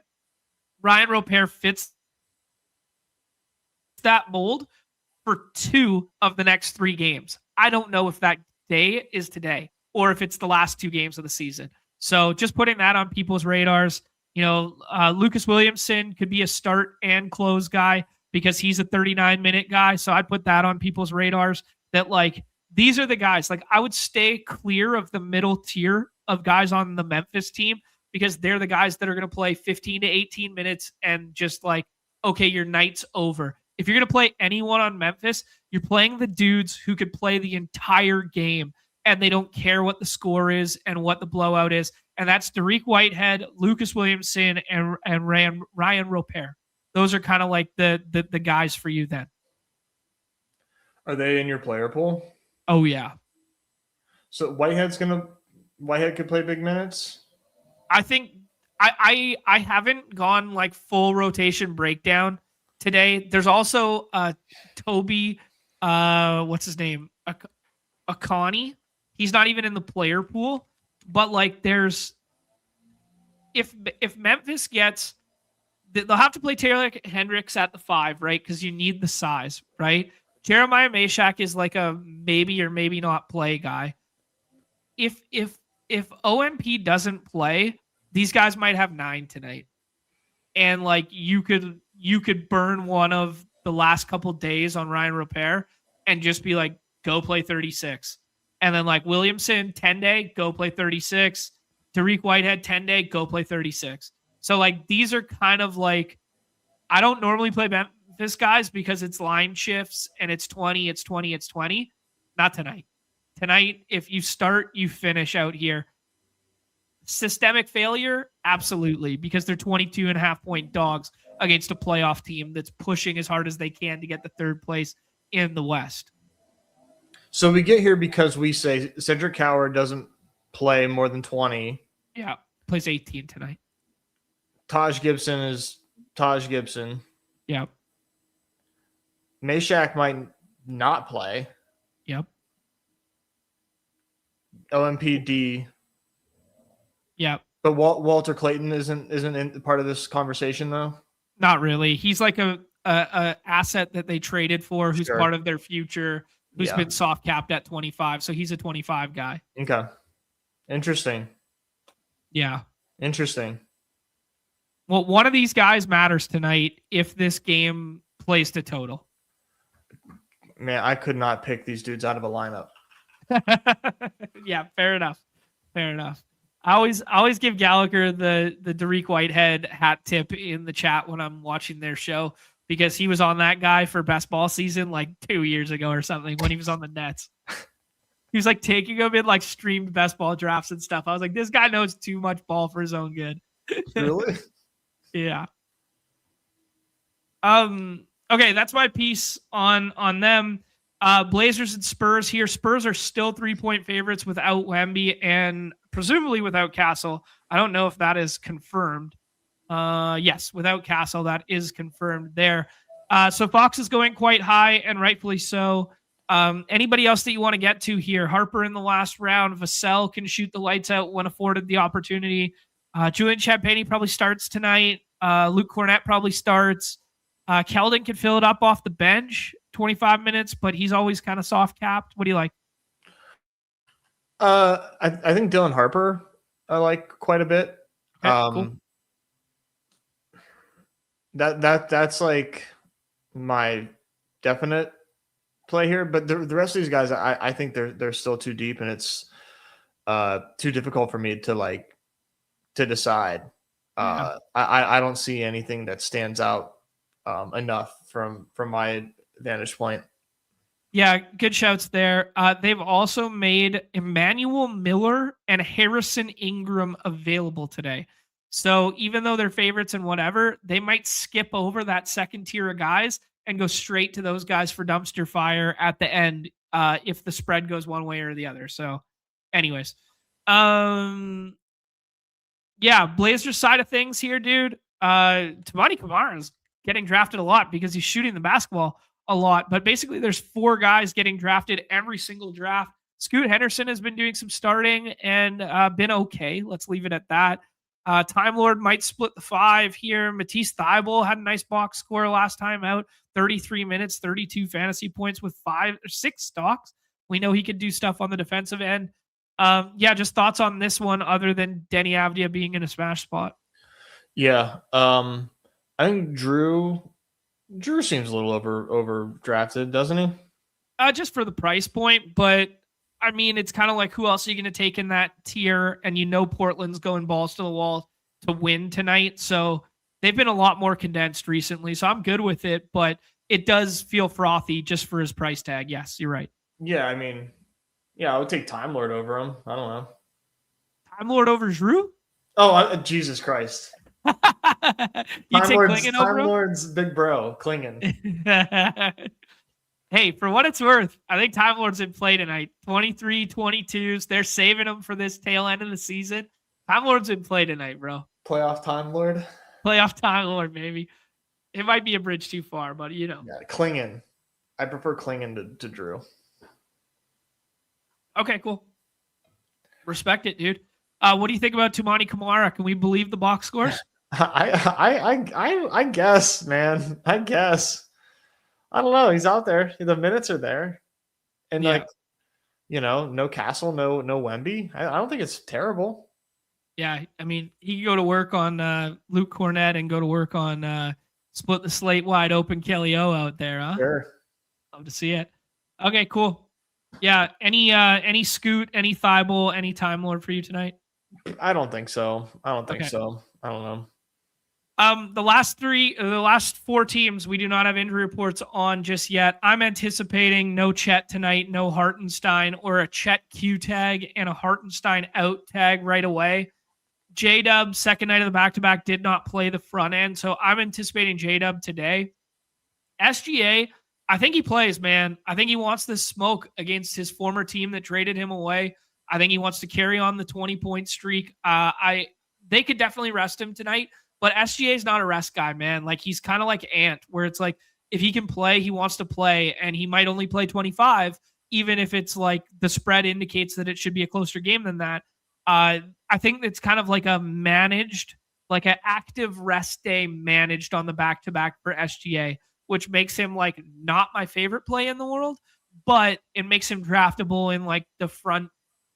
Ryan Roper fits that mold for 2 of the next 3 games. I don't know if that day is today or if it's the last 2 games of the season. So just putting that on people's radars. You know, Lucas Williamson could be a start and close guy because he's a 39-minute guy. So I'd put that on people's radars that, like, these are the guys. Like, I would stay clear of the middle tier of guys on the Memphis team because they're the guys that are going to play 15 to 18 minutes and just like, okay, your night's over. If you're going to play anyone on Memphis, you're playing the dudes who could play the entire game and they don't care what the score is and what the blowout is. And that's Dariq Whitehead, Lucas Williamson, and Ryan Roper. Those are kind of like the guys for you then. Are they in your player pool? Oh, yeah. So Whitehead could play big minutes? I think I haven't gone like full rotation breakdown today. There's also Toby, what's his name? Akani. He's not even in the player pool. But like there's if Memphis gets, they'll have to play Taylor Hendricks at the 5, right? Because you need the size, right? Jeremiah Meshack is like a maybe or maybe not play guy. If OMP doesn't play, these guys might have 9 tonight. And like you could burn one of the last couple days on Ryan Roper and just be like, go play 36. And then like Williamson, 10-day, go play 36. Dariq Whitehead, 10-day, go play 36. So like these are kind of like, I don't normally play Memphis guys because it's line shifts and it's 20, it's 20, it's 20. Not tonight. Tonight, if you start, you finish out here. Systemic failure? Absolutely, because they're 22.5-point dogs against a playoff team that's pushing as hard as they can to get the 3rd place in the West. So we get here because we say Cedric Howard doesn't play more than 20. Yeah, plays 18 tonight. Taj Gibson is Taj Gibson. Yeah. Meshack might not play. Yep. OMPD. Yep. But Walter Clayton isn't in part of this conversation though. Not really. He's like a asset that they traded for, who's part of their future. Who's been soft capped at 25. So he's a 25 guy. Okay. Interesting. Yeah. Interesting. Well, one of these guys matters tonight if this game plays to total. Man, I could not pick these dudes out of a lineup. Yeah, fair enough. Fair enough. I always give Gallagher the Derek Whitehead hat tip in the chat when I'm watching their show because he was on that guy for best ball season like 2 years ago or something when he was on the Nets. He was like taking them in like streamed best ball drafts and stuff. I was like, this guy knows too much ball for his own good. Really? Yeah. Okay, that's my piece on them. Blazers and Spurs here. Spurs are still 3-point favorites without Wemby and presumably without Castle. I don't know if that is confirmed. Yes, without Castle, that is confirmed there. So Fox is going quite high and rightfully so. Anybody else that you want to get to here? Harper in the last round. Vassell can shoot the lights out when afforded the opportunity. Julian Champagny probably starts tonight. Luke Cornett probably starts. Keldon can fill it up off the bench, 25 minutes, but he's always kind of soft capped. What do you like? I think Dylan Harper I like quite a bit. Okay, cool. That's like my definite play here, but the rest of these guys, I think they're still too deep, and it's too difficult for me to decide. Yeah. I don't see anything that stands out enough from my vantage point. Yeah, good shouts there. They've also made Emmanuel Miller and Harrison Ingram available today. So even though they're favorites and whatever, they might skip over that second tier of guys and go straight to those guys for dumpster fire at the end if the spread goes one way or the other. So anyways, yeah, Blazers side of things here, dude. Tamani Kamara is getting drafted a lot because he's shooting the basketball a lot. But basically, there's 4 guys getting drafted every single draft. Scoot Henderson has been doing some starting and been okay. Let's leave it at that. Time Lord might split the 5 here. Matisse Thybulle had a nice box score last time out. 33 minutes, 32 fantasy points with 5 or 6 stocks. We know he could do stuff on the defensive end. Yeah, just thoughts on this one other than Denny Avdia being in a smash spot. Yeah. I think Drew seems a little over drafted, doesn't he? Just for the price point, but I mean, it's kind of like who else are you going to take in that tier? And you know Portland's going balls to the wall to win tonight. So they've been a lot more condensed recently. So I'm good with it, but it does feel frothy just for his price tag. Yes, you're right. Yeah, I mean, yeah, I would take Time Lord over him. I don't know. Time Lord over Drew? Oh, Jesus Christ. You take Klingen over him? Time Lord's big bro, Klingen. Hey, for what it's worth, I think Time Lord's in play tonight. 23, 22s. They're saving him for this tail end of the season. Time Lord's in play tonight, bro. Playoff Time Lord? Playoff Time Lord, maybe. It might be a bridge too far, but you know. Yeah, Klingen. I prefer Klingen to Drew. Okay, cool. Respect it, dude. What do you think about Tamani Kamara? Can we believe the box scores? I guess, man. I guess. I don't know. He's out there. The minutes are there. And like, you know, no Castle, no Wemby. I don't think it's terrible. Yeah, I mean, he could go to work on Luke Cornett and go to work on split the slate wide open Kelly O out there, huh? Sure. Love to see it. Okay, cool. Yeah, any Scoot, any Thybulle, any Time Lord for you tonight? I don't think so. I don't know. The last 4 teams, we do not have injury reports on just yet. I'm anticipating no Chet tonight, no Hartenstein, or a Chet Q tag and a Hartenstein out tag right away. J-Dub, second night of the back-to-back, did not play the front end, so I'm anticipating J-Dub today. SGA, I think he plays, man. I think he wants this smoke against his former team that traded him away. I think he wants to carry on the 20-point streak. They could definitely rest him tonight. But SGA is not a rest guy, man. Like, he's kind of like Ant, where it's like, if he can play, he wants to play, and he might only play 25, even if it's like the spread indicates that it should be a closer game than that. I think it's kind of like a managed, like an active rest day managed on the back-to-back for SGA, which makes him like not my favorite play in the world, but it makes him draftable in like the front.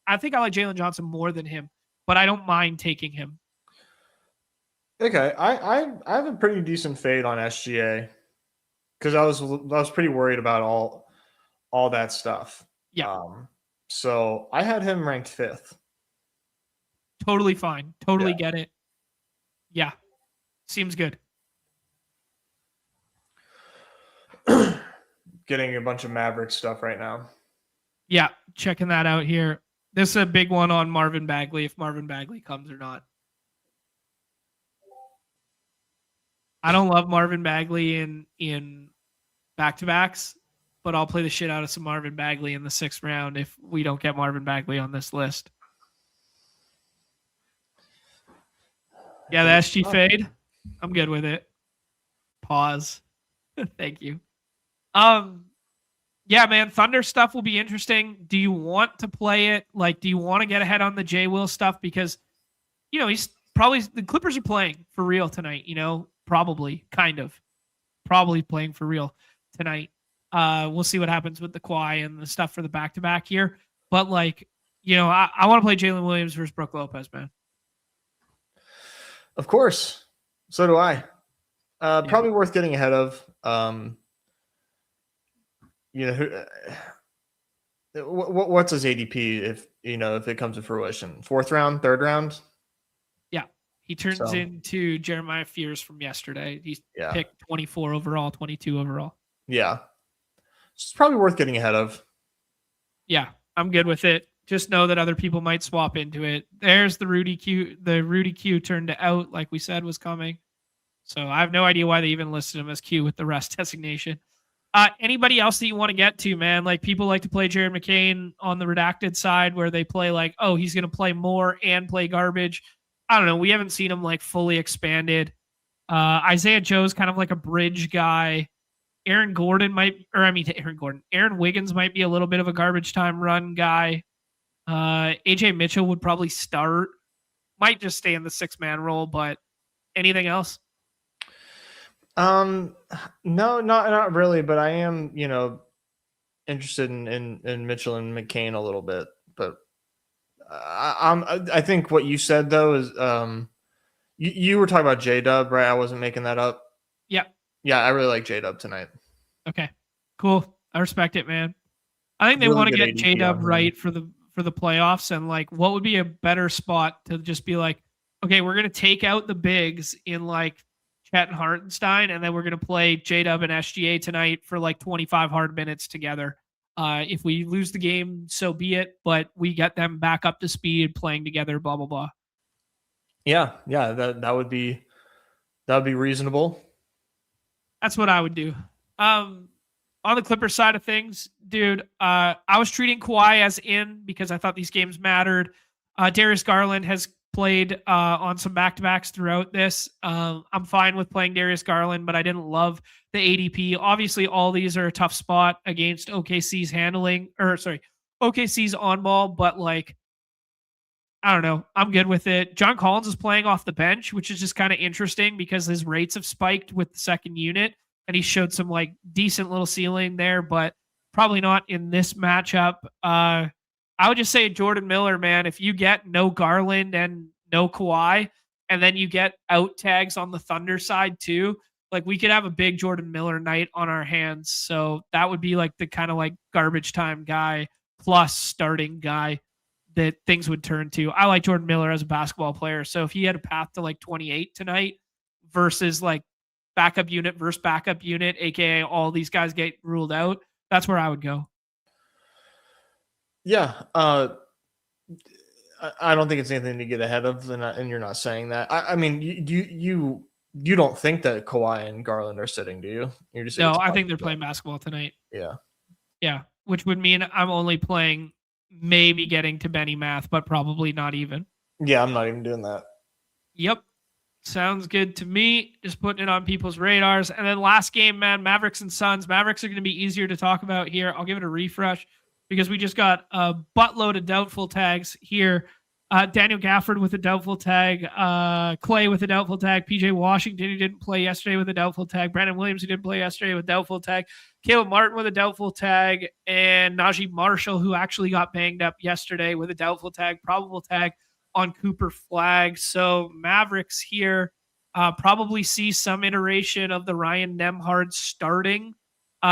I think I like Jalen Johnson more than him, but I don't mind taking him. Okay, I have a pretty decent fade on SGA because I was pretty worried about all that stuff. Yeah. So I had him ranked 5th. Totally fine. Totally Yeah. get it. Yeah. Seems good. Getting a bunch of Maverick stuff right now. Yeah. Checking that out here. This is a big one on Marvin Bagley, if Marvin Bagley comes or not. I don't love Marvin Bagley in back-to-backs, but I'll play the shit out of some Marvin Bagley in the 6th round if we don't get Marvin Bagley on this list. Yeah, the SG fade. I'm good with it. Pause. Thank you. Yeah, man, Thunder stuff will be interesting. Do you want to play it? Like, do you want to get ahead on the J Will stuff? Because, he's probably, the Clippers are playing for real tonight, probably, kind of. Probably playing for real tonight. We'll see what happens with the Kawhi and the stuff for the back-to-back here. But, like, I want to play Jalen Williams versus Brook Lopez, man. Of course. So do I. Probably worth getting ahead of. What's his ADP if it comes to fruition? 4th round, 3rd round? Yeah. He turns into Jeremiah Fears from yesterday. He's picked 24 overall, 22 overall. Yeah. It's probably worth getting ahead of. Yeah, I'm good with it. Just know that other people might swap into it. There's the Rudy Q. The Rudy Q turned out, like we said, was coming. So I have no idea why they even listed him as Q with the rest designation. Anybody else that you want to get to, man? Like, people like to play Jared McCain on the redacted side where they play like, oh, he's going to play more and play garbage. I don't know. We haven't seen him like fully expanded. Isaiah Joe's kind of like a bridge guy. Aaron Wiggins might be a little bit of a garbage time run guy. AJ Mitchell would probably start. Might just stay in the 6-man role, but anything else? No, not really, but I am, interested in Mitchell and McCain a little bit. But I think what you said though is you were talking about J-Dub, right? I wasn't making that up. Yeah, I really like J-Dub tonight. Okay, cool. I respect it, man. I think they want to get J-Dub right for the playoffs, and like, what would be a better spot to just be like, okay, we're gonna take out the bigs in like Chet and Hartenstein, and then we're gonna play J-Dub and SGA tonight for like 25 hard minutes together. If we lose the game, so be it, but we get them back up to speed playing together, blah blah blah. Yeah, that would be reasonable. That's what I would do. On the Clippers side of things, dude, I was treating Kawhi as in because I thought these games mattered. Darius Garland has played on some back-to-backs throughout this. I'm fine with playing Darius Garland, but I didn't love the ADP. Obviously, all these are a tough spot against OKC's OKC's on ball, but like, I don't know. I'm good with it. John Collins is playing off the bench, which is just kind of interesting because his rates have spiked with the second unit, and he showed some like decent little ceiling there, but probably not in this matchup. I would just say Jordan Miller, man. If you get no Garland and no Kawhi, and then you get out tags on the Thunder side too, like, we could have a big Jordan Miller night on our hands. So that would be like the kind of like garbage time guy plus starting guy that things would turn to. I like Jordan Miller as a basketball player. So if he had a path to like 28 tonight versus like backup unit versus backup unit, aka all these guys get ruled out, that's where I would go. Yeah. I don't think it's anything to get ahead of, and you're not saying that. I mean, you don't think that Kawhi and Garland are sitting, do you? You're just no, I think they're playing basketball tonight. Yeah, which would mean I'm only playing, maybe getting to Benny Math, but probably not even. Yeah, I'm not even doing that. Yep. Sounds good to me. Just putting it on people's radars. And then last game, man, Mavericks and Suns. Mavericks are going to be easier to talk about here. I'll give it a refresh because we just got a buttload of doubtful tags here. Daniel Gafford with a doubtful tag. Clay with a doubtful tag. PJ Washington, who didn't play yesterday, with a doubtful tag. Brandon Williams, who didn't play yesterday, with a doubtful tag. Caleb Martin with a doubtful tag. And Najee Marshall, who actually got banged up yesterday, with a doubtful tag. Probable tag on Cooper Flag. So Mavericks here probably see some iteration of the Ryan Nembhard starting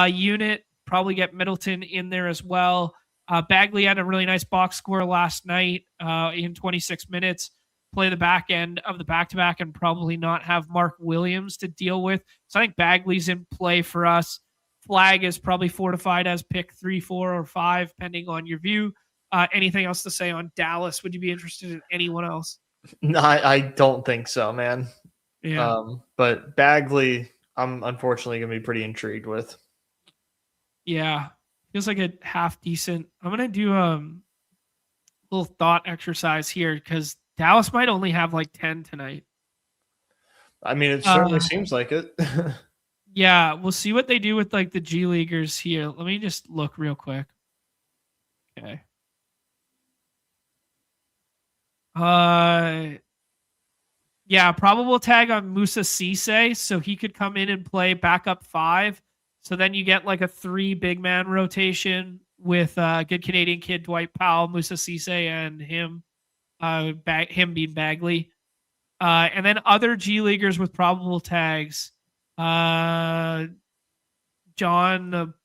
unit. Probably get Middleton in there as well. Bagley had a really nice box score last night in 26 minutes. play the back end of the back-to-back and probably not have Mark Williams to deal with. So I think Bagley's in play for us. Flag is probably fortified as pick 3, 4, or 5, depending on your view. Anything else to say on Dallas? Would you be interested in anyone else? No, I don't think so, man. Yeah. But Bagley, I'm unfortunately going to be pretty intrigued with. Yeah. Feels like a half decent. I'm going to do a little thought exercise here because Dallas might only have like 10 tonight. I mean, it certainly seems like it. Yeah, we'll see what they do with like the G Leaguers here. Let me just look real quick. Okay. Yeah, probable tag on Musa Cisse, so he could come in and play backup 5. So then you get like a 3 big man rotation with good Canadian kid Dwight Powell, Musa Cisse, and him being Bagley. And then other G Leaguers with probable tags. John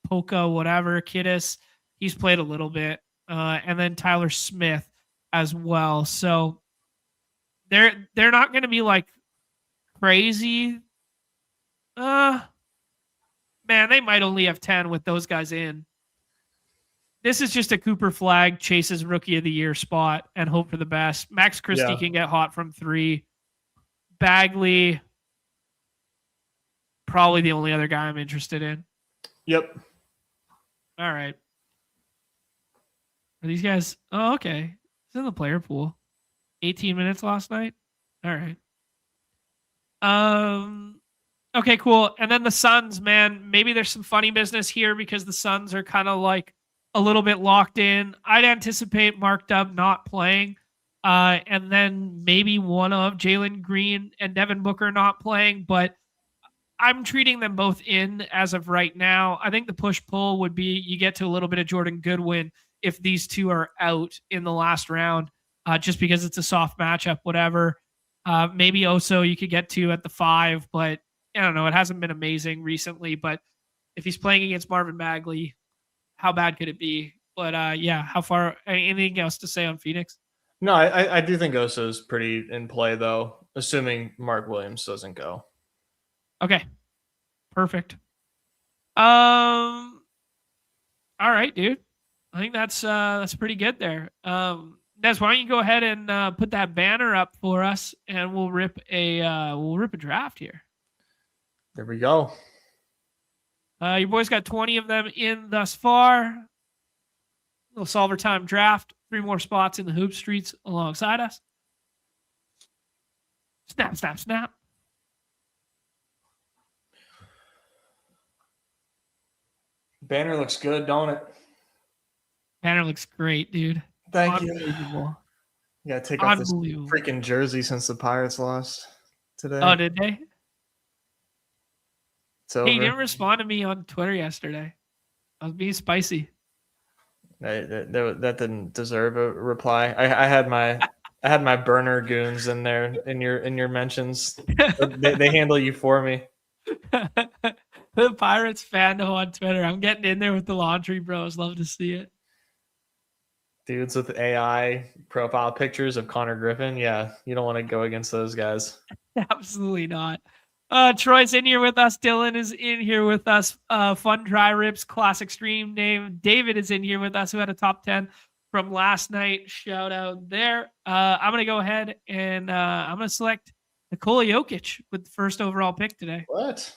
Polka, whatever, Kiddis, he's played a little bit. And then Tyler Smith as well. So they're not going to be like crazy. Man, they might only have 10 with those guys in. This is just a Cooper Flag chases Rookie of the Year spot and hope for the best. Max Christie can get hot from 3. Bagley, probably the only other guy I'm interested in. Yep. All right. Are these guys? Oh, okay. It's in the player pool. 18 minutes last night. All right. Okay, cool. And then the Suns, man, maybe there's some funny business here because the Suns are kind of like a little bit locked in. I'd anticipate Mark Dub not playing. And then maybe one of Jalen Green and Devin Booker not playing, but I'm treating them both in as of right now. I think the push-pull would be you get to a little bit of Jordan Goodwin if these two are out in the last round, just because it's a soft matchup, whatever. Maybe Oso you could get to at the 5, but I don't know. It hasn't been amazing recently, but if he's playing against Marvin Bagley, how bad could it be? But yeah, how far? Anything else to say on Phoenix? No, I do think Oso is pretty in play, though, assuming Mark Williams doesn't go. Okay. Perfect. All right, dude. I think that's pretty good there. Nez, why don't you go ahead and put that banner up for us, and we'll rip a draft here. There we go. Your boys got 20 of them in thus far. Little solver time draft. 3 more spots in the hoop streets alongside us. Snap, snap, snap. Banner looks good, don't it? Banner looks great, dude. Thank you. Unbelievable. You gotta take off this freaking jersey since the Pirates lost today. Oh, did they? It's over. Hey, you didn't respond to me on Twitter yesterday. I was being spicy. That didn't deserve a reply. I had my burner goons in there in your mentions. they handle you for me. The Pirates fandom on Twitter. I'm getting in there with the laundry bros. Love to see it. Dudes with AI profile pictures of Connor Griffin. Yeah, you don't want to go against those guys. Absolutely not. Troy's in here with us. Dylan is in here with us. Fun Dry Rips Classic Stream name. David is in here with us, who had a top 10 from last night. Shout out there. I'm going to go ahead and I'm going to select Nikola Jokic with the first overall pick today. What?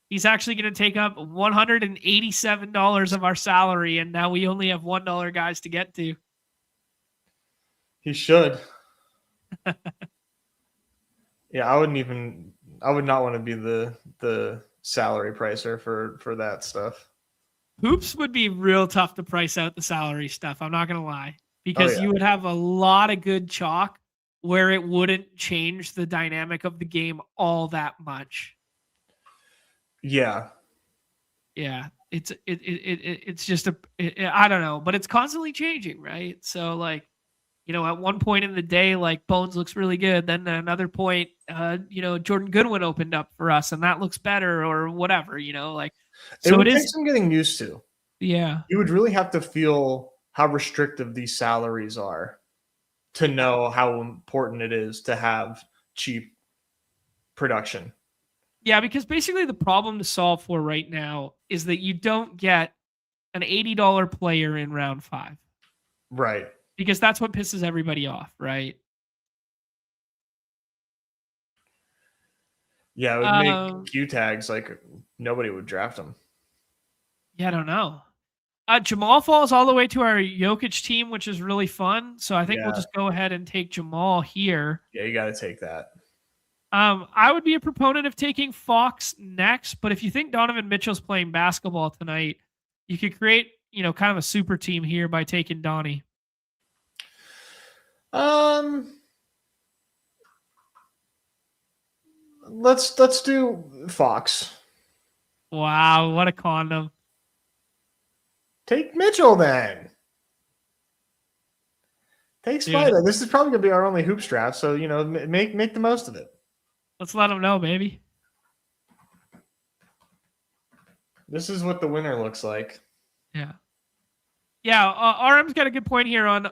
He's actually going to take up $187 of our salary, and now we only have $1 guys to get to. He should. Yeah, I would not want to be the salary pricer for that stuff. Hoops would be real tough to price out the salary stuff. I'm not going to lie, because you would have a lot of good chalk where it wouldn't change the dynamic of the game all that much. Yeah. Yeah. It's just I don't know, but it's constantly changing, right? So like, at one point in the day, like Bones looks really good. Then at another point, Jordan Goodwin opened up for us and that looks better or whatever, like, so it would take some getting used to. Yeah. You would really have to feel how restrictive these salaries are. to know how important it is to have cheap production. Yeah, because basically the problem to solve for right now is that you don't get an $80 player in round 5. Right. Because that's what pisses everybody off, right? Yeah, it would make Q tags like nobody would draft them. Yeah, I don't know. Jamal falls all the way to our Jokic team, which is really fun. So I think we'll just go ahead and take Jamal here. Yeah, you got to take that. I would be a proponent of taking Fox next, but if you think Donovan Mitchell's playing basketball tonight, you could create, kind of a super team here by taking Donnie. Let's do Fox. Wow, what a condom. Take Mitchell then. Take Spider. This is probably gonna be our only hoops draft, so make the most of it. Let's let them know, baby. This is what the winner looks like. Yeah. Yeah, RM's got a good point here on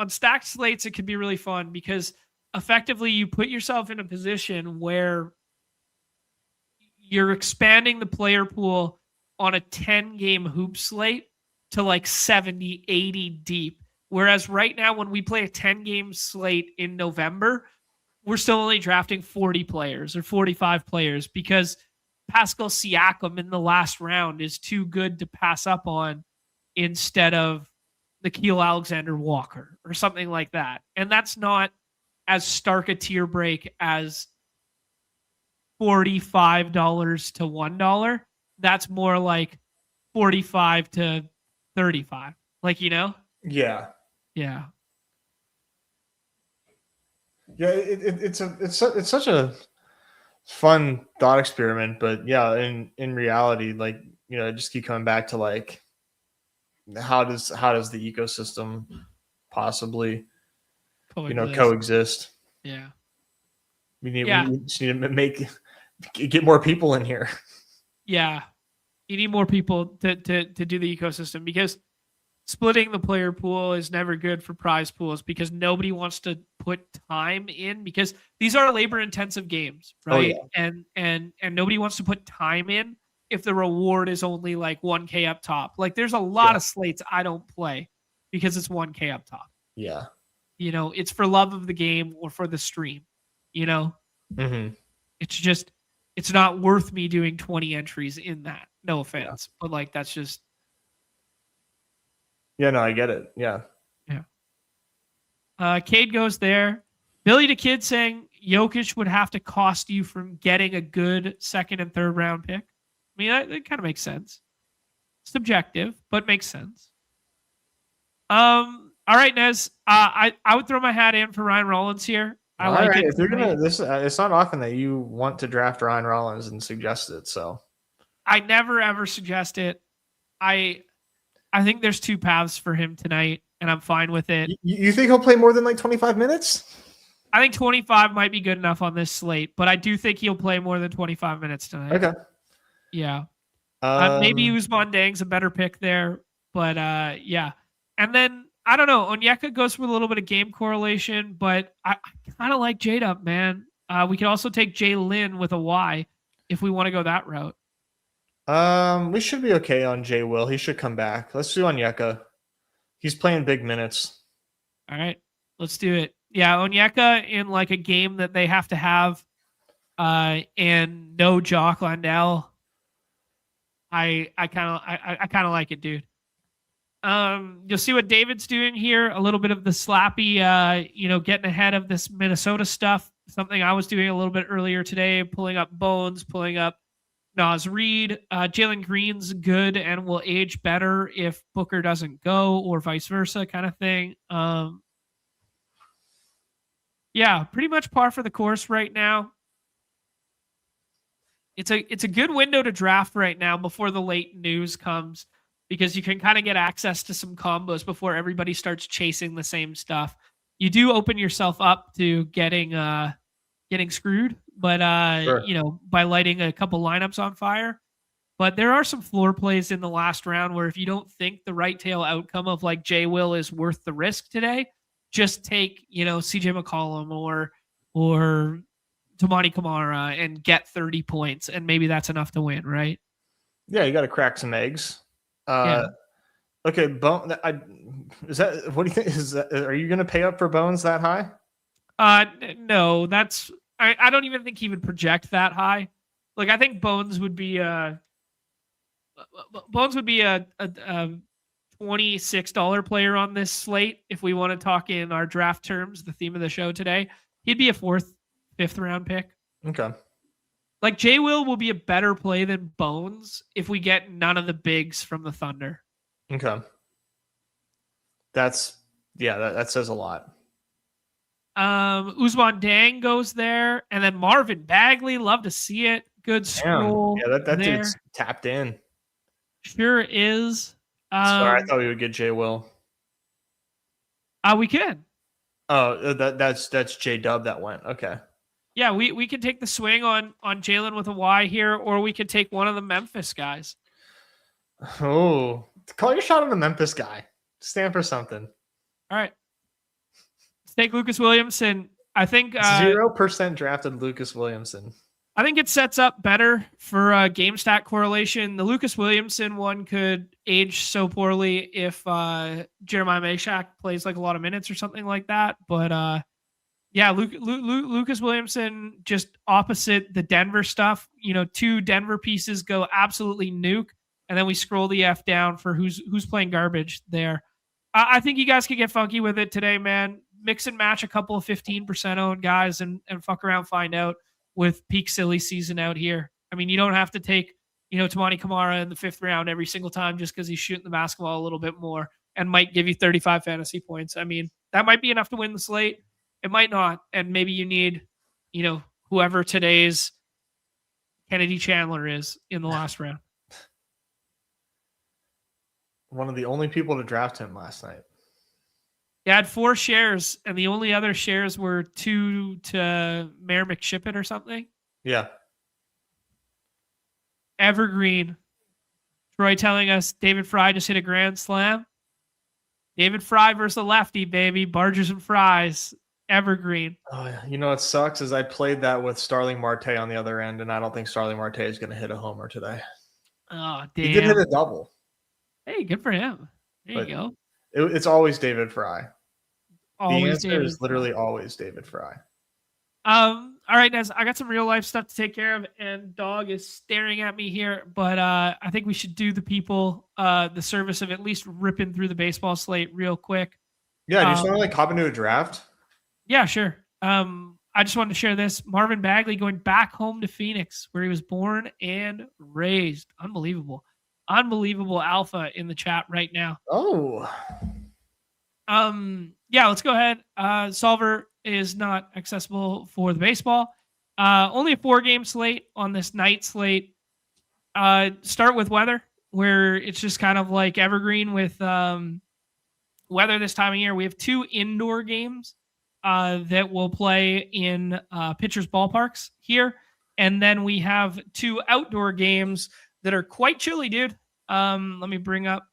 stacked slates. It can be really fun because effectively you put yourself in a position where you're expanding the player pool on a 10-game hoop slate to like 70, 80 deep. Whereas right now, when we play a 10-game slate in November, we're still only drafting 40 players or 45 players because Pascal Siakam in the last round is too good to pass up on instead of Nickeil Alexander-Walker or something like that. And that's not as stark a tier break as $45 to $1. That's more like 45 to 35. Like, Yeah. Yeah. Yeah, it's such a fun thought experiment, but yeah, in reality, like, just keep coming back to like how does the ecosystem possibly coexist? Yeah. We just need to get more people in here. Yeah. You need more people to do the ecosystem because splitting the player pool is never good for prize pools because nobody wants to put time in because these are labor intensive games, right? Oh, yeah. And nobody wants to put time in if the reward is only like 1K up top. Like there's a lot of slates I don't play because it's 1K up top. Yeah. It's for love of the game or for the stream, Mm-hmm. It's not worth me doing 20 entries in that. No offense, but like that's just. Yeah, no, I get it. Yeah. Cade goes there. Billy the Kid saying Jokic would have to cost you from getting a good second and third round pick. I mean, that kind of makes sense. Subjective, but makes sense. All right, Nez. I would throw my hat in for Ryan Rollins here. I like it. If you're gonna it's not often that you want to draft Ryan Rollins and suggest it. So I never ever suggest it. I think there's two paths for him tonight, and I'm fine with it. You think he'll play more than like 25 minutes? I think 25 might be good enough on this slate, but I do think he'll play more than 25 minutes tonight. Okay. Yeah. Maybe Usman Dang's a better pick there, but yeah. And then, I don't know, Onyeka goes with a little bit of game correlation, but I kind of like J-Dub, man. We could also take Jay Lynn with a Y if we want to go that route. We should be okay on Jay Will. He should come back. Let's do Onyeka. He's playing big minutes. All right, let's do it. Yeah, Onyeka in like a game that they have to have, and no Jock Landell. I kind of like it, dude. You'll see what David's doing here. A little bit of the slappy, getting ahead of this Minnesota stuff. Something I was doing a little bit earlier today, pulling up Bones, pulling up Naz Reid. Jalen Green's good and will age better if Booker doesn't go or vice versa kind of thing. Yeah, pretty much par for the course right now. It's a good window to draft right now before the late news comes because you can kind of get access to some combos before everybody starts chasing the same stuff. You do open yourself up to getting screwed, but Sure. by lighting a couple lineups on fire. But there are some floor plays in the last round where if you don't think the right tail outcome of like Jay Will is worth the risk today, just take, CJ McCollum or Tamani Kamara and get 30 points, and maybe that's enough to win, right? Yeah, you got to crack some eggs. Yeah. Okay, Bone. Is that what do you think? Are you going to pay up for Bones that high? No, that's I don't even think he would project that high. Like I think Bones would be a $26 player on this slate if we want to talk in our draft terms, the theme of the show today. He'd be a 4th, 5th round pick. Okay. Like J will be a better play than Bones if we get none of the bigs from the Thunder. Okay. That says a lot. Usman Dang goes there, and then Marvin Bagley, love to see it. Good scroll. Yeah, that dude's tapped in. Sure is. Sorry, I thought we would get J Will. We can. Oh, that's J Dub that went. Okay. Yeah, we can take the swing on Jalen with a Y here, or we could take one of the Memphis guys. Oh, call your shot on the Memphis guy. Stand for something. All right. Let's take Lucas Williamson. I think 0% drafted Lucas Williamson. I think it sets up better for game stat correlation. The Lucas Williamson one could age so poorly if Jeremiah Meshack plays like a lot of minutes or something like that. But yeah, Lucas Williamson just opposite the Denver stuff. 2 Denver pieces go absolutely nuke, and then we scroll the F down for who's playing garbage there. I think you guys could get funky with it today, man. Mix and match a couple of 15% owned guys and fuck around, find out with peak silly season out here. I mean, you don't have to take, Tamani Kamara in the 5th round every single time just because he's shooting the basketball a little bit more and might give you 35 fantasy points. I mean, that might be enough to win the slate. It might not. And maybe you need, whoever today's Kennedy Chandler is in the last round. One of the only people to draft him last night. Yeah, I had 4 shares, and the only other shares were 2 to Mayor McShippet or something. Yeah. Evergreen. Troy telling us David Fry just hit a grand slam. David Fry versus a lefty, baby. Bargers and Fries. Evergreen. Oh, yeah. What sucks is I played that with Starling Marte on the other end, and I don't think Starling Marte is going to hit a homer today. Oh, damn. He did hit a double. Hey, good for him. There you go. It's always David Fry. Always the answer David is literally always David Fry. All right, Nez, I got some real life stuff to take care of, and Dog is staring at me here, but I think we should do the people the service of at least ripping through the baseball slate real quick. Yeah, do you just want to hop into a draft? Yeah, sure. I just wanted to share this. Marvin Bagley going back home to Phoenix, where he was born and raised. Unbelievable alpha in the chat right now. Oh. Yeah, let's go ahead. Solver is not accessible for the baseball. Only a 4-game slate on this night slate. Start with weather, where it's just kind of like evergreen with weather this time of year. We have 2 indoor games that will play in pitchers' ballparks here. And then we have 2 outdoor games that are quite chilly, dude. Let me bring up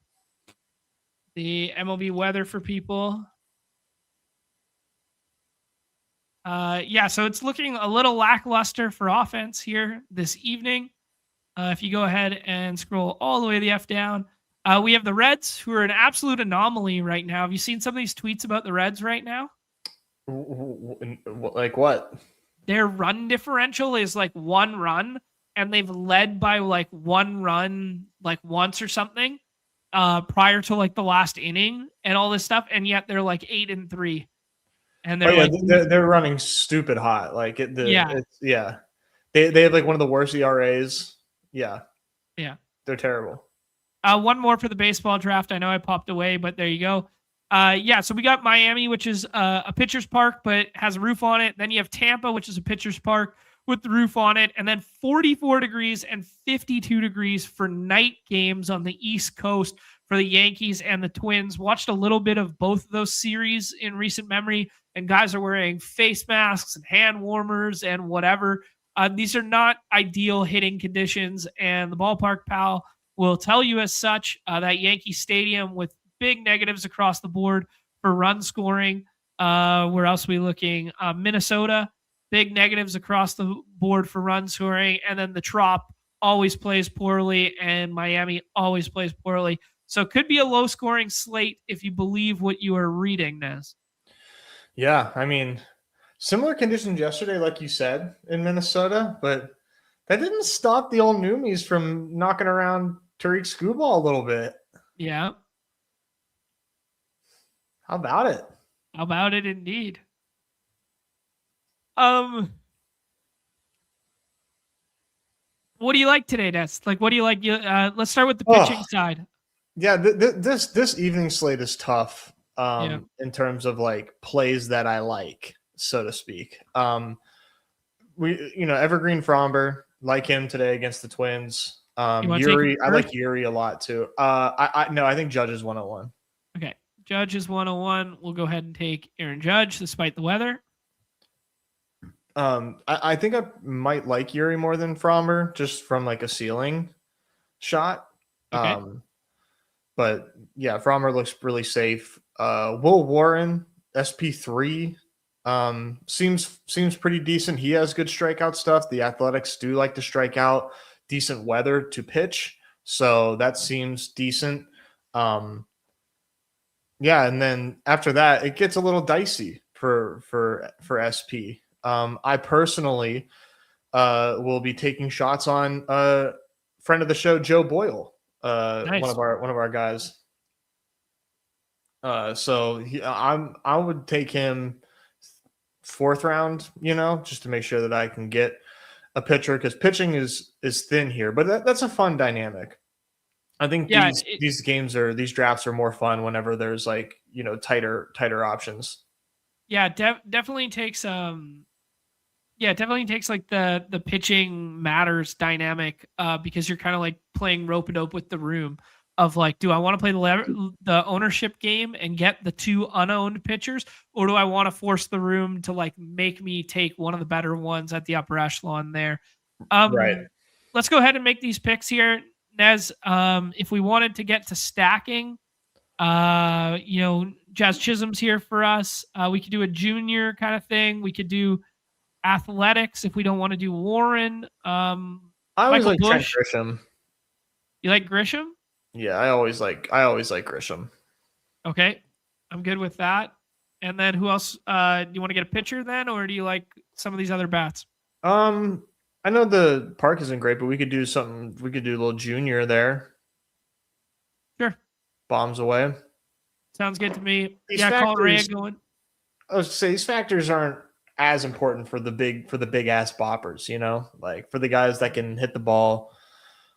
the MLB weather for people. Yeah, so it's looking a little lackluster for offense here this evening. If you go ahead and scroll all the way to the F down, we have the Reds, who are an absolute anomaly right now. Have you seen some of these tweets about the Reds right now? Like what? Their run differential is like 1 run, and they've led by like 1 run like once or something prior to like the last inning and all this stuff, and yet they're like 8-3. And they're running stupid hot. Like they have like one of the worst ERAs. Yeah, they're terrible. One more for the baseball draft. I know I popped away, but there you go. Yeah, so we got Miami, which is a pitcher's park, but has a roof on it. Then you have Tampa, which is a pitcher's park with the roof on it. And then 44 degrees and 52 degrees for night games on the East Coast for the Yankees and the Twins. Watched a little bit of both of those series in recent memory, and guys are wearing face masks and hand warmers and whatever. These are not ideal hitting conditions, and the Ballpark Pal will tell you as such. That Yankee Stadium with big negatives across the board for run scoring. Where else are we looking? Minnesota, big negatives across the board for run scoring. And then the Trop always plays poorly, and Miami always plays poorly. So it could be a low scoring slate if you believe what you are reading, Nez. Yeah, I mean, similar conditions yesterday, like you said, in Minnesota, but that didn't stop the old Noomies from knocking around Tariq Skubal a little bit. Yeah. How about it? How about it indeed? What do you like today, Ness? Like, what do you like? Let's start with the pitching side. Yeah, this evening slate is tough in terms of like plays that I like, so to speak. Evergreen Fromber, like him today against the Twins. Yuri, I like Yuri a lot too. I think Judge is 101. Okay, Judge is 101. We'll go ahead and take Aaron Judge despite the weather. I think I might like Yuri more than Fromber just from like a ceiling shot. Okay. But yeah, Fromber looks really safe. Will Warren, SP3, seems pretty decent. He has good strikeout stuff. The Athletics do like to strike out, decent weather to pitch, so that seems decent. Yeah, and then after that, it gets a little dicey for SP. I personally will be taking shots on a friend of the show, Joe Boyle. Nice. one of our guys. So I would take him 4th round, just to make sure that I can get a pitcher, because pitching is thin here, but that's a fun dynamic. I think these drafts are more fun whenever there's like, tighter options. Yeah, definitely takes like the pitching matters dynamic because you're kind of like playing rope-a-dope with the room of like, do I want to play the ownership game and get the 2 unowned pitchers, or do I want to force the room to like make me take one of the better ones at the upper echelon there? Right. Let's go ahead and make these picks here, Nez. If we wanted to get to stacking, Jazz Chisholm's here for us. We could do a junior kind of thing. We could do Athletics if we don't want to do Warren. I always like Trent Grisham. You like Grisham? Yeah, I always like Grisham. Okay, I'm good with that. And then who else? Do you want to get a pitcher then, or do you like some of these other bats? I know the park isn't great, but we could do something. We could do a little junior there. Sure. Bombs away. Sounds good to me. Colin Ray going. I was say these factors aren't as important for the big ass boppers, like for the guys that can hit the ball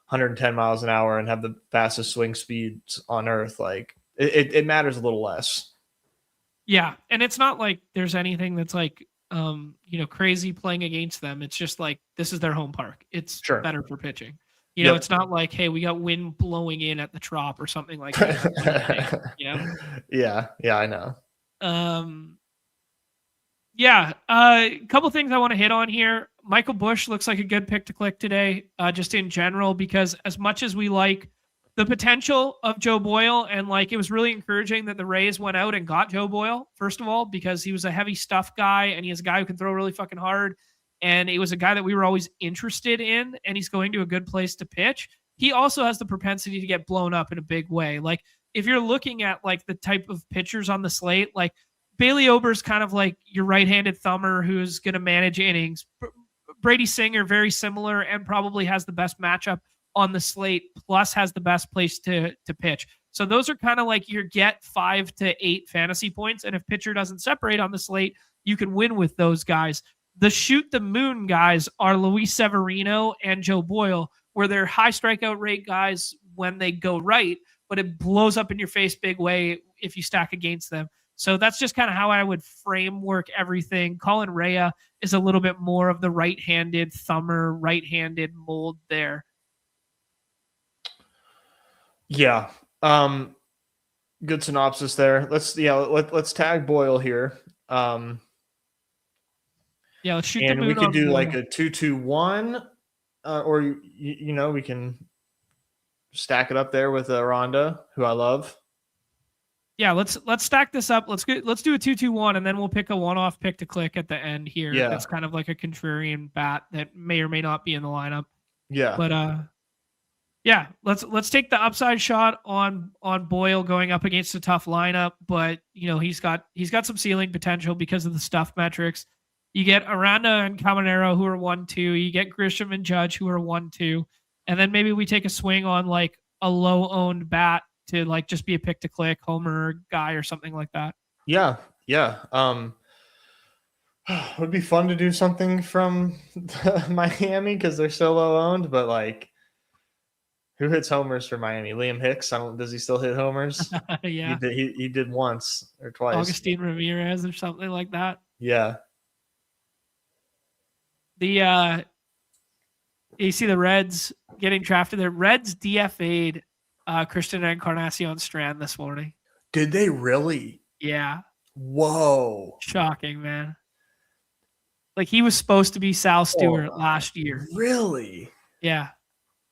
110 miles an hour and have the fastest swing speeds on earth. Like it matters a little less. Yeah. And it's not like there's anything that's like, crazy playing against them. It's just like, this is their home park. It's better for pitching. It's not like, hey, we got wind blowing in at the Trop or something like that. Yeah, I know. A couple things I want to hit on here. Michael Busch looks like a good pick to click today, just in general, because as much as we like the potential of Joe Boyle, and like it was really encouraging that the Rays went out and got Joe Boyle, first of all, because he was a heavy stuff guy and he is a guy who can throw really fucking hard. And it was a guy that we were always interested in, and he's going to a good place to pitch. He also has the propensity to get blown up in a big way. Like if you're looking at like the type of pitchers on the slate, like Bailey Ober's kind of like your right-handed thumber who's going to manage innings. Brady Singer, very similar, and probably has the best matchup on the slate, plus has the best place to pitch. So those are kind of like your get 5 to 8 fantasy points. And if pitcher doesn't separate on the slate, you can win with those guys. The shoot the moon guys are Luis Severino and Joe Boyle, where they're high strikeout rate guys when they go right, but it blows up in your face big way if you stack against them. So that's just kind of how I would framework everything. Colin Rea is a little bit more of the right-handed thumber, right-handed mold there. Yeah. Good synopsis there. Let's tag Boyle here. Let's shoot and the moon. We could do Boyle. Like a 2-2-1, or we can stack it up there with Rhonda, who I love. Yeah, let's stack this up. Let's do a 2-2-1, and then we'll pick a one-off pick to click at the end here. Yeah. That's kind of like a contrarian bat that may or may not be in the lineup. Yeah. But yeah, let's take the upside shot on Boyle going up against a tough lineup, but he's got some ceiling potential because of the stuff metrics. You get Aranda and Caminero who are 1-2. You get Grisham and Judge who are 1-2, and then maybe we take a swing on like a low owned bat to like just be a pick to click homer guy or something like that. Yeah. It would be fun to do something from Miami because they're so low owned, but like, who hits homers for Miami? Liam Hicks. Does he still hit homers? Yeah, he did once or twice. Augustine Ramirez or something like that. Yeah. You see the Reds getting drafted. The Reds DFA'd Christian Encarnacion Strand this morning. Did they really? Yeah. Whoa. Shocking, man. Like he was supposed to be Sal Stewart last year. Really? Yeah.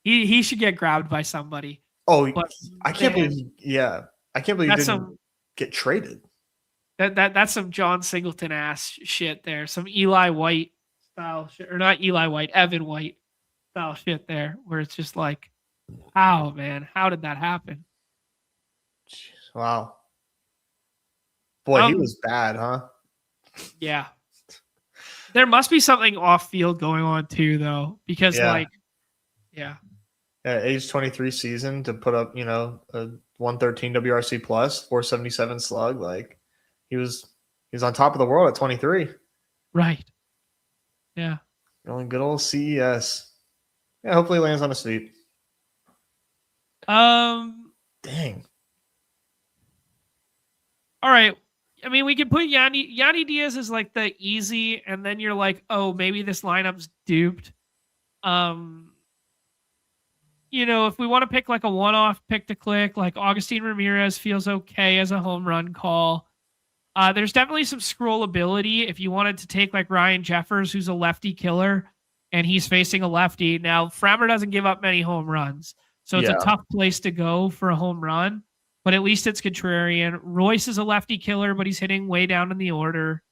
He should get grabbed by somebody. Oh, but I can't believe. Yeah, I can't believe he didn't get traded. That's some John Singleton ass shit there. Some Eli White style shit, or not Eli White, Evan White style shit there, where it's just like, how, man? How did that happen? Wow. Boy, he was bad, huh? Yeah. There must be something off field going on too, though, because age 23 season to put up, a 113 WRC plus, 477 slug. Like he was on top of the world at 23. Right. Yeah. Going good old CES. Yeah, hopefully he lands on a sweep. Dang. All right. I mean, we can put Yanni Diaz as like the easy, and then you're like, oh, maybe this lineup's duped. If we want to pick like a one-off pick to click, like Augustine Ramirez feels okay as a home run call. There's definitely some scrollability if you wanted to take like Ryan Jeffers, who's a lefty killer, and he's facing a lefty. Now, Framber doesn't give up many home runs, so it's a tough place to go for a home run, but at least it's contrarian. Royce is a lefty killer, but he's hitting way down in the order.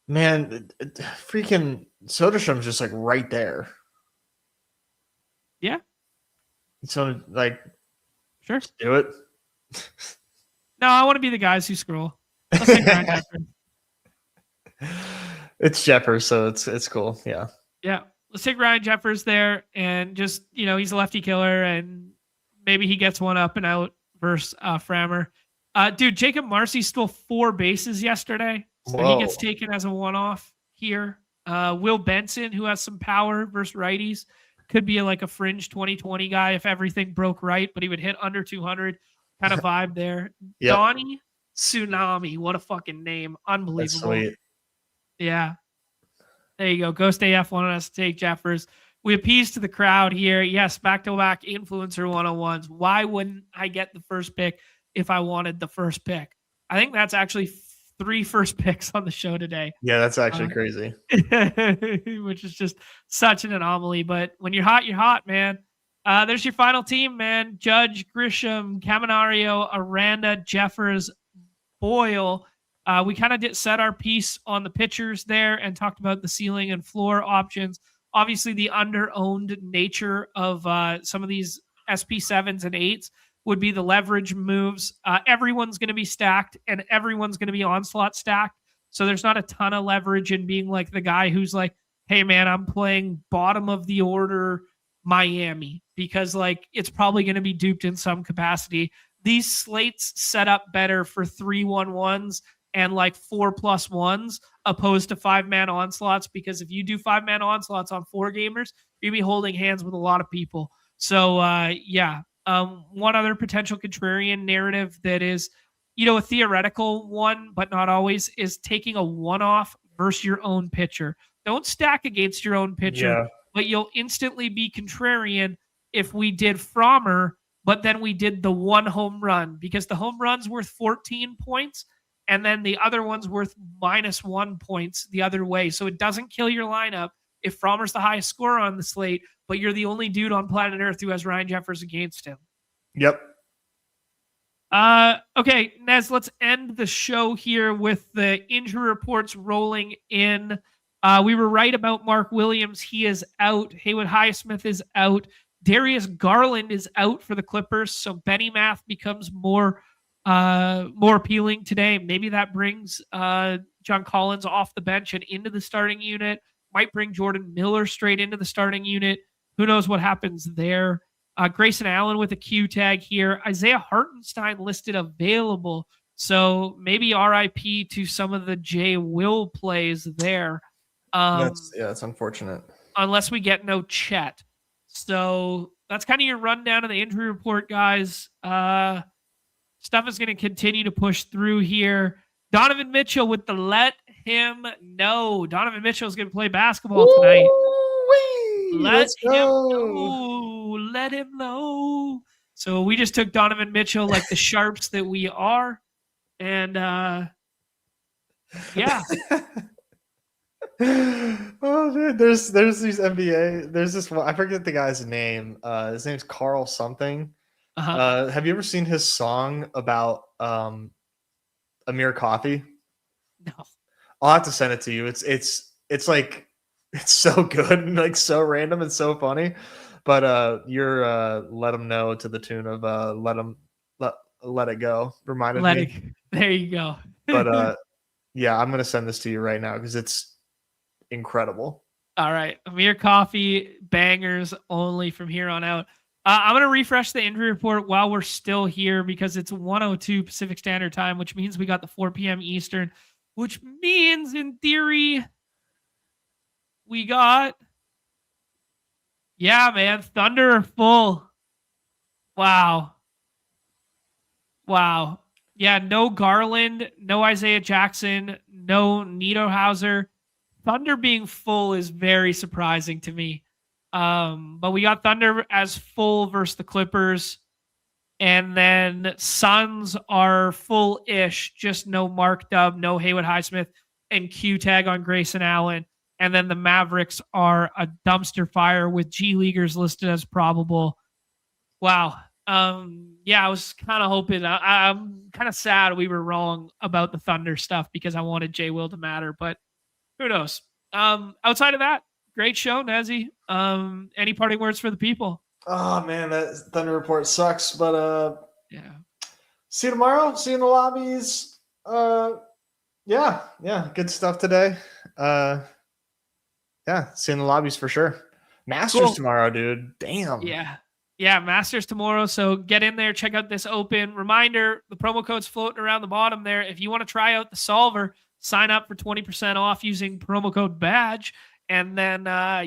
Man, freaking Soderstrom's just like right there. Yeah. So, like, sure, do it. No, I want to be the guys who scroll. Let's take Ryan Jeffers. It's Jeffers, so it's cool. Yeah. Yeah. Let's take Ryan Jeffers there, and just he's a lefty killer, and maybe he gets one up and out versus Framber. Dude, Jacob Marcy stole 4 bases yesterday, so he gets taken as a one-off here. Will Benson, who has some power versus righties, could be like a fringe 2020 guy if everything broke right, but he would hit under 200 kind of vibe there. Yep. Donnie Tsunami. What a fucking name. Unbelievable. That's sweet. Yeah. There you go. Ghost AF wanted us to take Jeffers. We appeased to the crowd here. Yes, back-to-back influencer 101s. Why wouldn't I get the first pick if I wanted the first pick? I think that's actually 3 first picks on the show today. Yeah, that's actually crazy. Which is just such an anomaly. But when you're hot, man. There's your final team, man. Judge, Grisham, Caminero, Aranda, Jeffers, Boyle. We kind of set our piece on the pitchers there and talked about the ceiling and floor options. Obviously, the under-owned nature of some of these SP7s and 8s would be the leverage moves. Everyone's going to be stacked, and everyone's going to be onslaught stacked. So there's not a ton of leverage in being like the guy who's like, hey, man, I'm playing bottom of the order Miami, because like it's probably going to be duped in some capacity. These slates set up better for 3-1-1s and like 4+1s opposed to 5-man onslaughts, because if you do 5-man onslaughts on 4 gamers, you'll be holding hands with a lot of people. So one other potential contrarian narrative that is, a theoretical one, but not always, is taking a one-off versus your own pitcher. Don't stack against your own pitcher, but you'll instantly be contrarian if we did Frommer, but then we did the 1 home run, because the home run's worth 14 points, and then the other one's worth -1 points the other way. So it doesn't kill your lineup if Frommer's the highest scorer on the slate, but you're the only dude on planet Earth who has Ryan Jeffers against him. Yep. Okay, Nez, let's end the show here with the injury reports rolling in. We were right about Mark Williams. He is out. Haywood Highsmith is out. Darius Garland is out for the Clippers. So Benny Math becomes more appealing today. Maybe that brings John Collins off the bench and into the starting unit. Might bring Jordan Miller straight into the starting unit. Who knows what happens there? Grayson Allen with a Q tag here. Isaiah Hartenstein listed available. So maybe RIP to some of the Jay Will plays there. That's unfortunate. Unless we get no Chet. So that's kind of your rundown of the injury report, guys. Stuff is going to continue to push through here. Donovan Mitchell with the let him know. Donovan Mitchell is going to play basketball tonight. Let him know. Let him know. So we just took Donovan Mitchell like the sharps that we are. And yeah. Oh, dude, there's these NBA. There's this one. I forget the guy's name. His name's Carl something. Have you ever seen his song about Amir Coffee? No. I'll have to send it to you. It's like it's so good and like so random and so funny. But you're let him know to the tune of let it go. Reminded me. There you go. But yeah, I'm gonna send this to you right now because it's incredible. All right, Amir Coffee bangers only from here on out. I'm going to refresh the injury report while we're still here because it's 1:02 Pacific Standard Time, which means we got the 4 p.m. Eastern, which means in theory we got, yeah, man, Thunder are full. Wow. Yeah, no Garland, no Isaiah Jackson, no Niederhauser. Thunder being full is very surprising to me. But we got Thunder as full versus the Clippers. And then Suns are full-ish, just no Mark Dub, no Haywood Highsmith, and Q tag on Grayson Allen. And then the Mavericks are a dumpster fire with G Leaguers listed as probable. Wow. Yeah, I was kind of hoping. I'm kind of sad we were wrong about the Thunder stuff because I wanted Jay Will to matter, but who knows? Outside of that, great show, Nezzy. Any parting words for the people? Oh man, that Thunder report sucks, but yeah. See you tomorrow. See you in the lobbies. Yeah, good stuff today. Yeah, see you in the lobbies for sure. Masters tomorrow, dude. Damn. Yeah, Masters tomorrow. So get in there, check out this open. Reminder, the promo code's floating around the bottom there. If you want to try out the solver, sign up for 20% off using promo code BADGE, and then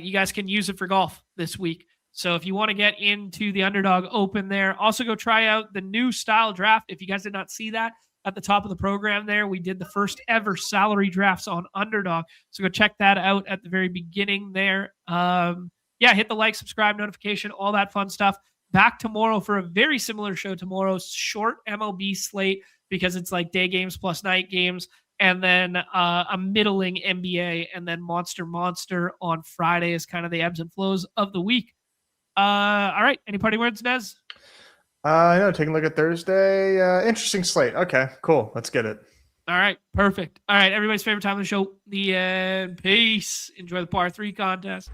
you guys can use it for golf this week. So if you want to get into the Underdog Open there, also go try out the new style draft. If you guys did not see that at the top of the program there, we did the first ever salary drafts on Underdog. So go check that out at the very beginning there. Yeah, hit the like, subscribe, notification, all that fun stuff. Back tomorrow for a very similar show tomorrow. Short MLB slate because it's like day games plus night games. And then a middling NBA, and then Monster on Friday is kind of the ebbs and flows of the week. All right. Any parting words, Nez? No, taking a look at Thursday. Interesting slate. Okay, cool. Let's get it. All right. Perfect. All right. Everybody's favorite time of the show, the end. Peace. Enjoy the par 3 contest.